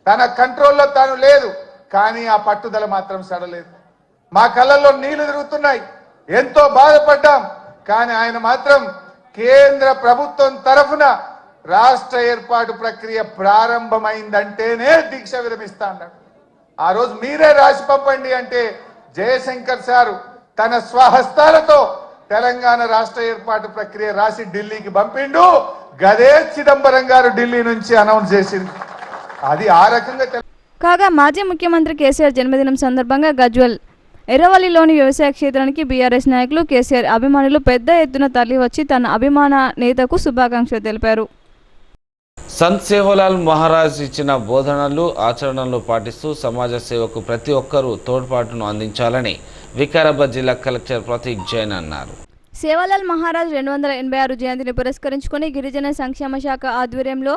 తన కంట్రోల్లో తాను లేదు. కానీ ఆ పట్టుదల మాత్రం సడలేదు. మా కళ్ళల్లో నీళ్లు తిరుగుతున్నాయి, ఎంతో బాధపడ్డాం. కానీ ఆయన మాత్రం కేంద్ర ప్రభుత్వం తరఫున రాష్ట్ర ఏర్పాటు ప్రక్రియ ప్రారంభమైందంటేనే దీక్ష విరమిస్తా అన్నాడు. ఆ రోజు మీరే రాసి పంపండి అంటే జయశంకర్ సారు తన స్వహస్తాలతో తెలంగాణ రాష్ట్ర ఏర్పాటు ప్రక్రియ రాసి ఢిల్లీకి పంపిండు. గదే చిదంబరం గారు ఢిల్లీ నుంచి అనౌన్స్ చేసింది. అది ఆ రకంగా. కాగా మాజీ ముఖ్యమంత్రి కేసీఆర్ జన్మదినం సందర్భంగా గజ్వెల్ ఎర్రవల్లిలోని వ్యవసాయ క్షేత్రానికి బీఆర్ఎస్ నాయకులు, కేసీఆర్ అభిమానులు పెద్ద ఎత్తున తరలివచ్చి తన అభిమాన నేతకు శుభాకాంక్షలు తెలిపారు. సంత్ సేవలాల్ మహారాజ్ ఇచ్చిన బోధనలు, ఆచరణలు పాటిస్తూ సమాజ సేవకు ప్రతి ఒక్కరూ తోడ్పాటును అందించాలని వికారాబాద్ జిల్లా కలెక్టర్ ప్రతీక్ జైన్ అన్నారు. సేవలాల్ మహారాజ్ 286 జయంతిని పురస్కరించుకుని గిరిజన సంక్షేమ శాఖ ఆధ్వర్యంలో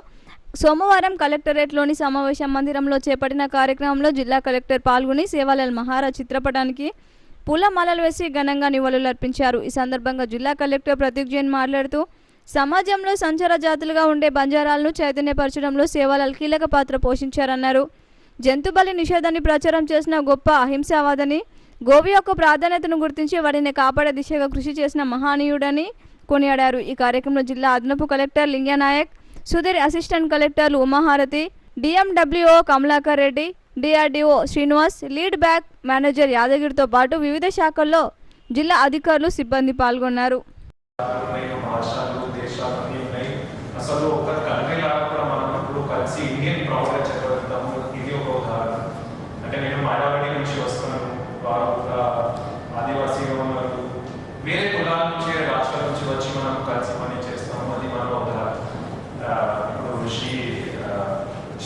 సోమవారం కలెక్టరేట్లోని సమావేశ మందిరంలో చేపట్టిన కార్యక్రమంలో జిల్లా కలెక్టర్ పాల్గొని సేవలాల్ మహారాజ్ చిత్రపటానికి పూలమాలలు వేసి ఘనంగా నివాళులర్పించారు. ఈ సందర్భంగా జిల్లా కలెక్టర్ ప్రతీక్ జైన్ మాట్లాడుతూ సమాజంలో సంచార జాతులుగా ఉండే బంజారాలను చైతన్యపరచడంలో సేవలాల్ కీలక పాత్ర పోషించారన్నారు. జంతుబలి నిషేధాన్ని ప్రచారం చేసిన గొప్ప అహింసావాదని, గోవి యొక్క ప్రాధాన్యతను గుర్తించి వాటిని కాపాడే దిశగా కృషి చేసిన మహానీయుడని కొనియాడారు. ఈ కార్యక్రమంలో జిల్లా అదనపు కలెక్టర్ లింగనాయక్, సుధీర్, అసిస్టెంట్ కలెక్టర్లు Umaharathi, DMWO Kamalakar Reddy, DRDO Srinivas, lead bank manager యాదగిరితో పాటు వివిధ శాఖల్లో జిల్లా అధికారులు, సిబ్బంది పాల్గొన్నారు. అసలు ఒక కంట్రీ లాగా కూడా మనం ఇప్పుడు కలిసి ఇండియన్ ప్రౌడ్గా చెప్పగలుగుతాము. ఇది ఒక ఉదాహరణ. అంటే నేను మాయావతి నుంచి వస్తున్నాను, వారు ఆదివాసీగా ఉన్నారు, వేరే కులాల నుంచి రాష్ట్రాల నుంచి వచ్చి మనం కలిసి పని చేస్తాము. అది మన ఉదాహరణ. ఇప్పుడు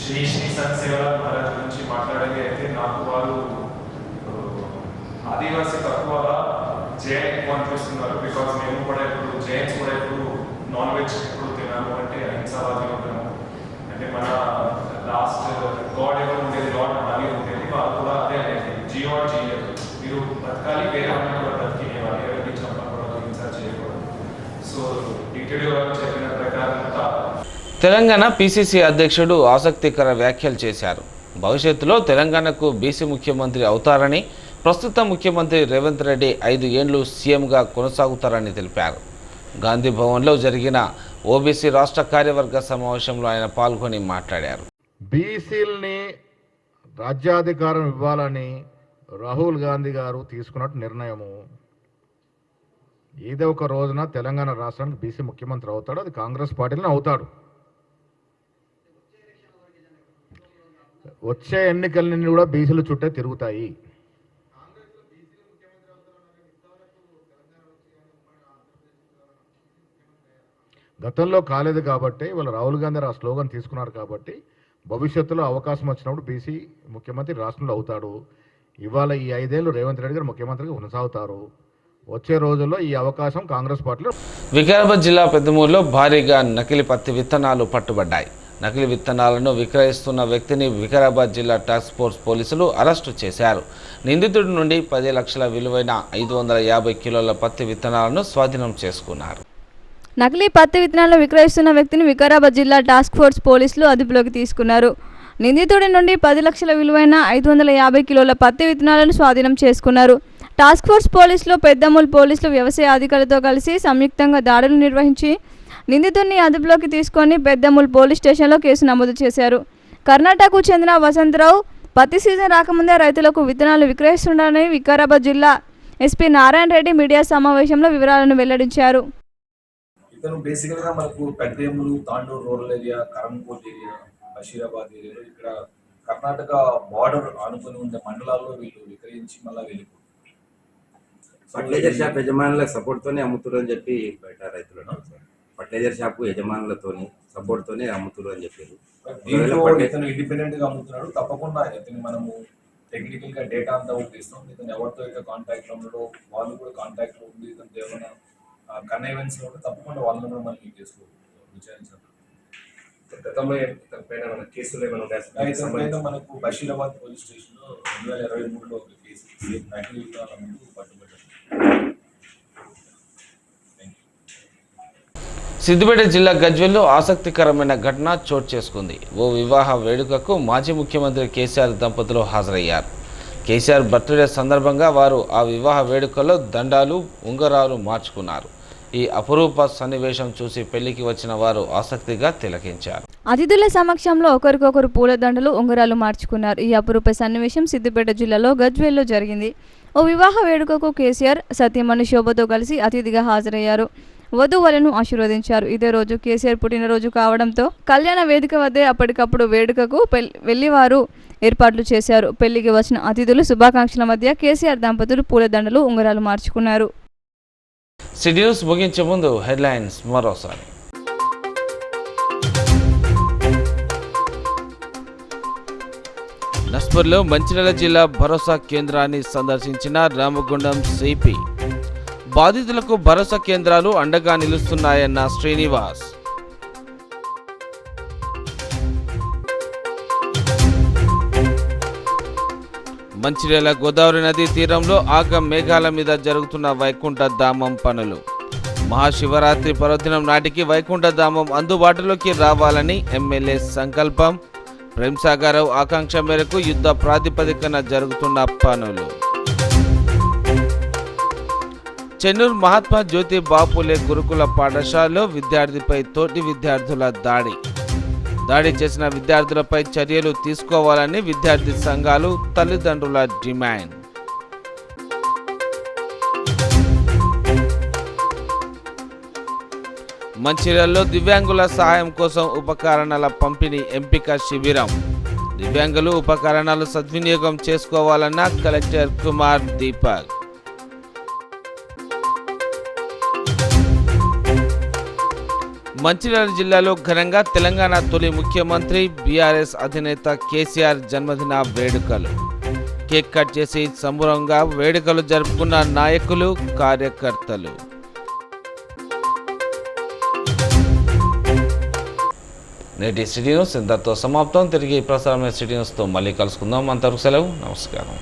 శ్రీ సంత్ సేవలాల్ మహారాజ్ గురించి మాట్లాడేది అయితే నాకు వారు ఆదివాసీ తక్కువ జైన్ ఎక్కువ అనిపిస్తున్నారు. బికాజ్ మేము కూడా ఇప్పుడు జైన్స్ కూడా ఇప్పుడు నాన్ వెజ్ ఎప్పుడు తినాము అంటే అహింసావాది ఉంటాము. అంటే మన లాస్ట్ గాడ్ ఎవరు ఉండేది, గాడ్ అది ఉండేది, వాళ్ళు కూడా అదే అనేది జీవాడ్ చేయలేదు. మీరు బతకాలి, వేరే వాళ్ళని కూడా బతికినేవాళ్ళు, ఎవరికి చంపకూడదు, హింస చేయకూడదు. సో టీటీడీ వారు చెప్పిన ప్రకారం తెలంగాణ పీసీసీ అధ్యక్షుడు ఆసక్తికర వ్యాఖ్యలు చేశారు. భవిష్యత్తులో తెలంగాణకు బీసీ ముఖ్యమంత్రి అవుతారని, ప్రస్తుత ముఖ్యమంత్రి రేవంత్ రెడ్డి 5 ఏళ్లు సీఎంగా కొనసాగుతారని తెలిపారు. గాంధీ భవన్లో జరిగిన ఓబీసీ రాష్ట్ర కార్యవర్గ సమావేశంలో ఆయన పాల్గొని మాట్లాడారు. బీసీలని రాజ్యాధికారం ఇవ్వాలని రాహుల్ గాంధీ గారు తీసుకున్నట్టు నిర్ణయము, ఏదో ఒక రోజున తెలంగాణ రాష్ట్రానికి బీసీ ముఖ్యమంత్రి అవుతాడు. అది కాంగ్రెస్ పార్టీలోనే అవుతాడు. వచ్చే ఎన్నికలన్నీ కూడా బీసీల చుట్టే తిరుగుతాయి. గతంలో కాలేదు కాబట్టి ఇవాళ రాహుల్ గాంధీ ఆ స్లోగన్ తీసుకున్నారు కాబట్టి భవిష్యత్తులో అవకాశం వచ్చినప్పుడు బీసీ ముఖ్యమంత్రి రాష్ట్రంలో అవుతాడు. ఇవాళ ఈ 5 ఏళ్ళు రేవంత్ రెడ్డి గారు ముఖ్యమంత్రిగా కొనసాగుతారు. వచ్చే రోజుల్లో ఈ అవకాశం కాంగ్రెస్ పార్టీలో. వికారాబాద్ జిల్లా పెద్దమూరులో భారీగా నకిలీ పత్తి విత్తనాలు పట్టుబడ్డాయి. నకిలీ విత్తనాలను విక్రయిస్తున్న వ్యక్తిని వికారాబాద్ జిల్లా టాస్క్ ఫోర్స్ పోలీసులు అరెస్టు చేశారు. నిందితుడి నుండి 10 లక్షల విలువైన 550 కిలోల పత్తి విత్తనాలను స్వాధీనం చేసుకున్నారు. నకిలీ పత్తి విత్తనాలను విక్రయిస్తున్న వ్యక్తిని వికారాబాద్ జిల్లా టాస్క్ ఫోర్స్ పోలీసులు అదుపులోకి తీసుకున్నారు. నిందితుడి నుండి 10 లక్షల విలువైన 550 కిలోల పత్తి విత్తనాలను స్వాధీనం చేసుకున్నారు. టాస్క్ ఫోర్స్ పోలీసులు పెద్దమూల్ పోలీసులు వ్యవసాయ అధికారులతో కలిసి సంయుక్తంగా దాడులు నిర్వహించి నిందితుడిని అదుపులోకి తీసుకొని పెద్దమూల్ పోలీస్ స్టేషన్లో కేసు నమోదు చేశారు. కర్ణాటకకు చెందిన వసంతరావు పత్తి సీజన్ రాకముందే రైతులకు విత్తనాలు విక్రయిస్తున్నారని వికారాబాద్ జిల్లా ఎస్పీ నారాయణ రెడ్డి మీడియా సమావేశంలో వివరాలను వెల్లడించారు. ఇతను బేసికల్గా మనకు Peddemul, Tandur rural area, Karankot area, Basheerabad ఏరియాలో ఇక్కడ కర్ణాటక బార్డర్ ఆనుకొని ఉండే మండలాల్లో వీళ్ళు విక్రయించి మళ్ళీ వెళ్ళిపోతారు. ఫర్టిలైజర్ షాప్ యజమానుల సపోర్ట్తోనే అమ్ముతున్నారు అని చెప్పి బయట రైతులను ఫర్టిలైజర్ షాప్ యజమానులతోని సపోర్ట్తోనే అమ్ముతున్నారు అని చెప్పారు. దీంట్లో ఇతను ఇండిపెండెంట్ గా అమ్ముతున్నాడు. తప్పకుండా ఇతను మనము టెక్నికల్ గా డేటా అంతా తీస్తాం. ఇతను ఎవరితో అయితే కాంటాక్ట్ లో ఉన్నాడో వాళ్ళు కూడా కాంటాక్ట్ లో ఉంది. ఇతను ఏమైనా కన్నైవెన్స్ లో తప్పకుండా వాళ్ళని కూడా మనం ఈ కేసులో విచారించాలి. గతంలో కేసులు ఏమైనా మనకు బషీరాబాద్ పోలీస్ స్టేషన్ లో 2023లో ఒక కేసు నకిలీ విత్తనాల ముందు పట్టుబడ్డారు. సిద్దిపేట జిల్లా గజ్వేల్లో ఆసక్తికరమైన ఘటన చోటు చేసుకుంది. ఓ వివాహ వేడుకకు మాజీ ముఖ్యమంత్రి కేసీఆర్ దంపతులు హాజరయ్యారు. కేసీఆర్ బర్త్డే సందర్భంగా వారు ఆ వివాహ వేడుకల్లో దండాలు, ఉంగరాలు మార్చుకున్నారు. ఈ అపురూప సన్నివేశం చూసి పెళ్లికి వచ్చిన వారు ఆసక్తిగా తిలకించారు. అతిథుల సమక్షంలో ఒకరికొకరు పూలదండలు, ఉంగరాలు మార్చుకున్నారు. ఈ అపురూప సన్నివేశం సిద్దిపేట జిల్లాలో గజ్వేల్లో జరిగింది. ఓ వివాహ వేడుకకు కేసీఆర్ సతీమణి శోభతో కలిసి అతిథిగా హాజరయ్యారు. వధువులను ఆశీర్వదించారు. ఇదే రోజు కేసీఆర్ పుట్టినరోజు కావడంతో కళ్యాణ వేదిక వద్దే అప్పటికప్పుడు వేడుకకు వెళ్లివారు ఏర్పాట్లు చేశారు. పెళ్లికి వచ్చిన అతిథులు శుభాకాంక్షల మధ్య కేసీఆర్ దంపతులు పూలదండలు, ఉంగరాలు మార్చుకున్నారు. సిటీ న్యూస్ ముగించే ముందు హెడ్లైన్స్ మరోసారి. నస్పూర్లో మంచిర్యాల జిల్లా భరోసా కేంద్రాన్ని సందర్శించిన రామగుండం సిపి. బాధితులకు భరోసా కేంద్రాలు అండగా నిలుస్తున్నాయన్న శ్రీనివాస్. మంచిర్యాల గోదావరి నదీ తీరంలో ఆగం మేఘాల మీద జరుగుతున్న వైకుంఠ ధామం పనులు. మహాశివరాత్రి పర్వదినం నాటికి వైకుంఠ ధామం అందుబాటులోకి రావాలని ఎమ్మెల్యే సంకల్పం. ప్రేమ్సాగరావు ఆకాంక్ష మేరకు యుద్ధ ప్రాతిపదికన జరుగుతున్న పనులు. చెన్నూరు మహాత్మా జ్యోతి బాపులే గురుకుల పాఠశాలలో విద్యార్థిపై తోటి విద్యార్థుల దాడి చేసిన విద్యార్థులపై చర్యలు తీసుకోవాలని విద్యార్థి సంఘాలు, తల్లిదండ్రుల డిమాండ్. మంచిర్యాలలో దివ్యాంగుల సహాయం కోసం ఉపకరణాల పంపిణీ ఎంపిక శిబిరం. దివ్యాంగులు ఉపకరణాలు సద్వినియోగం చేసుకోవాలన్న కలెక్టర్ కుమార్ దీపక్. మంచిర్యాల జిల్లాలో ఘనంగా తెలంగాణ తొలి ముఖ్యమంత్రి బీఆర్ఎస్ అధినేత కేసీఆర్ జన్మదిన వేడుకలు. కేక్ కట్ చేసి సంబరంగా వేడుకలు జరుపుకున్న నాయకులు, కార్యకర్తలు. నేటి సిటీ న్యూస్ ఇంతతో సమాప్తం. తిరిగి ప్రసారమైన సిటీ న్యూస్తో మళ్ళీ కలుసుకుందాం. అంతవరకు సెలవు. నమస్కారం.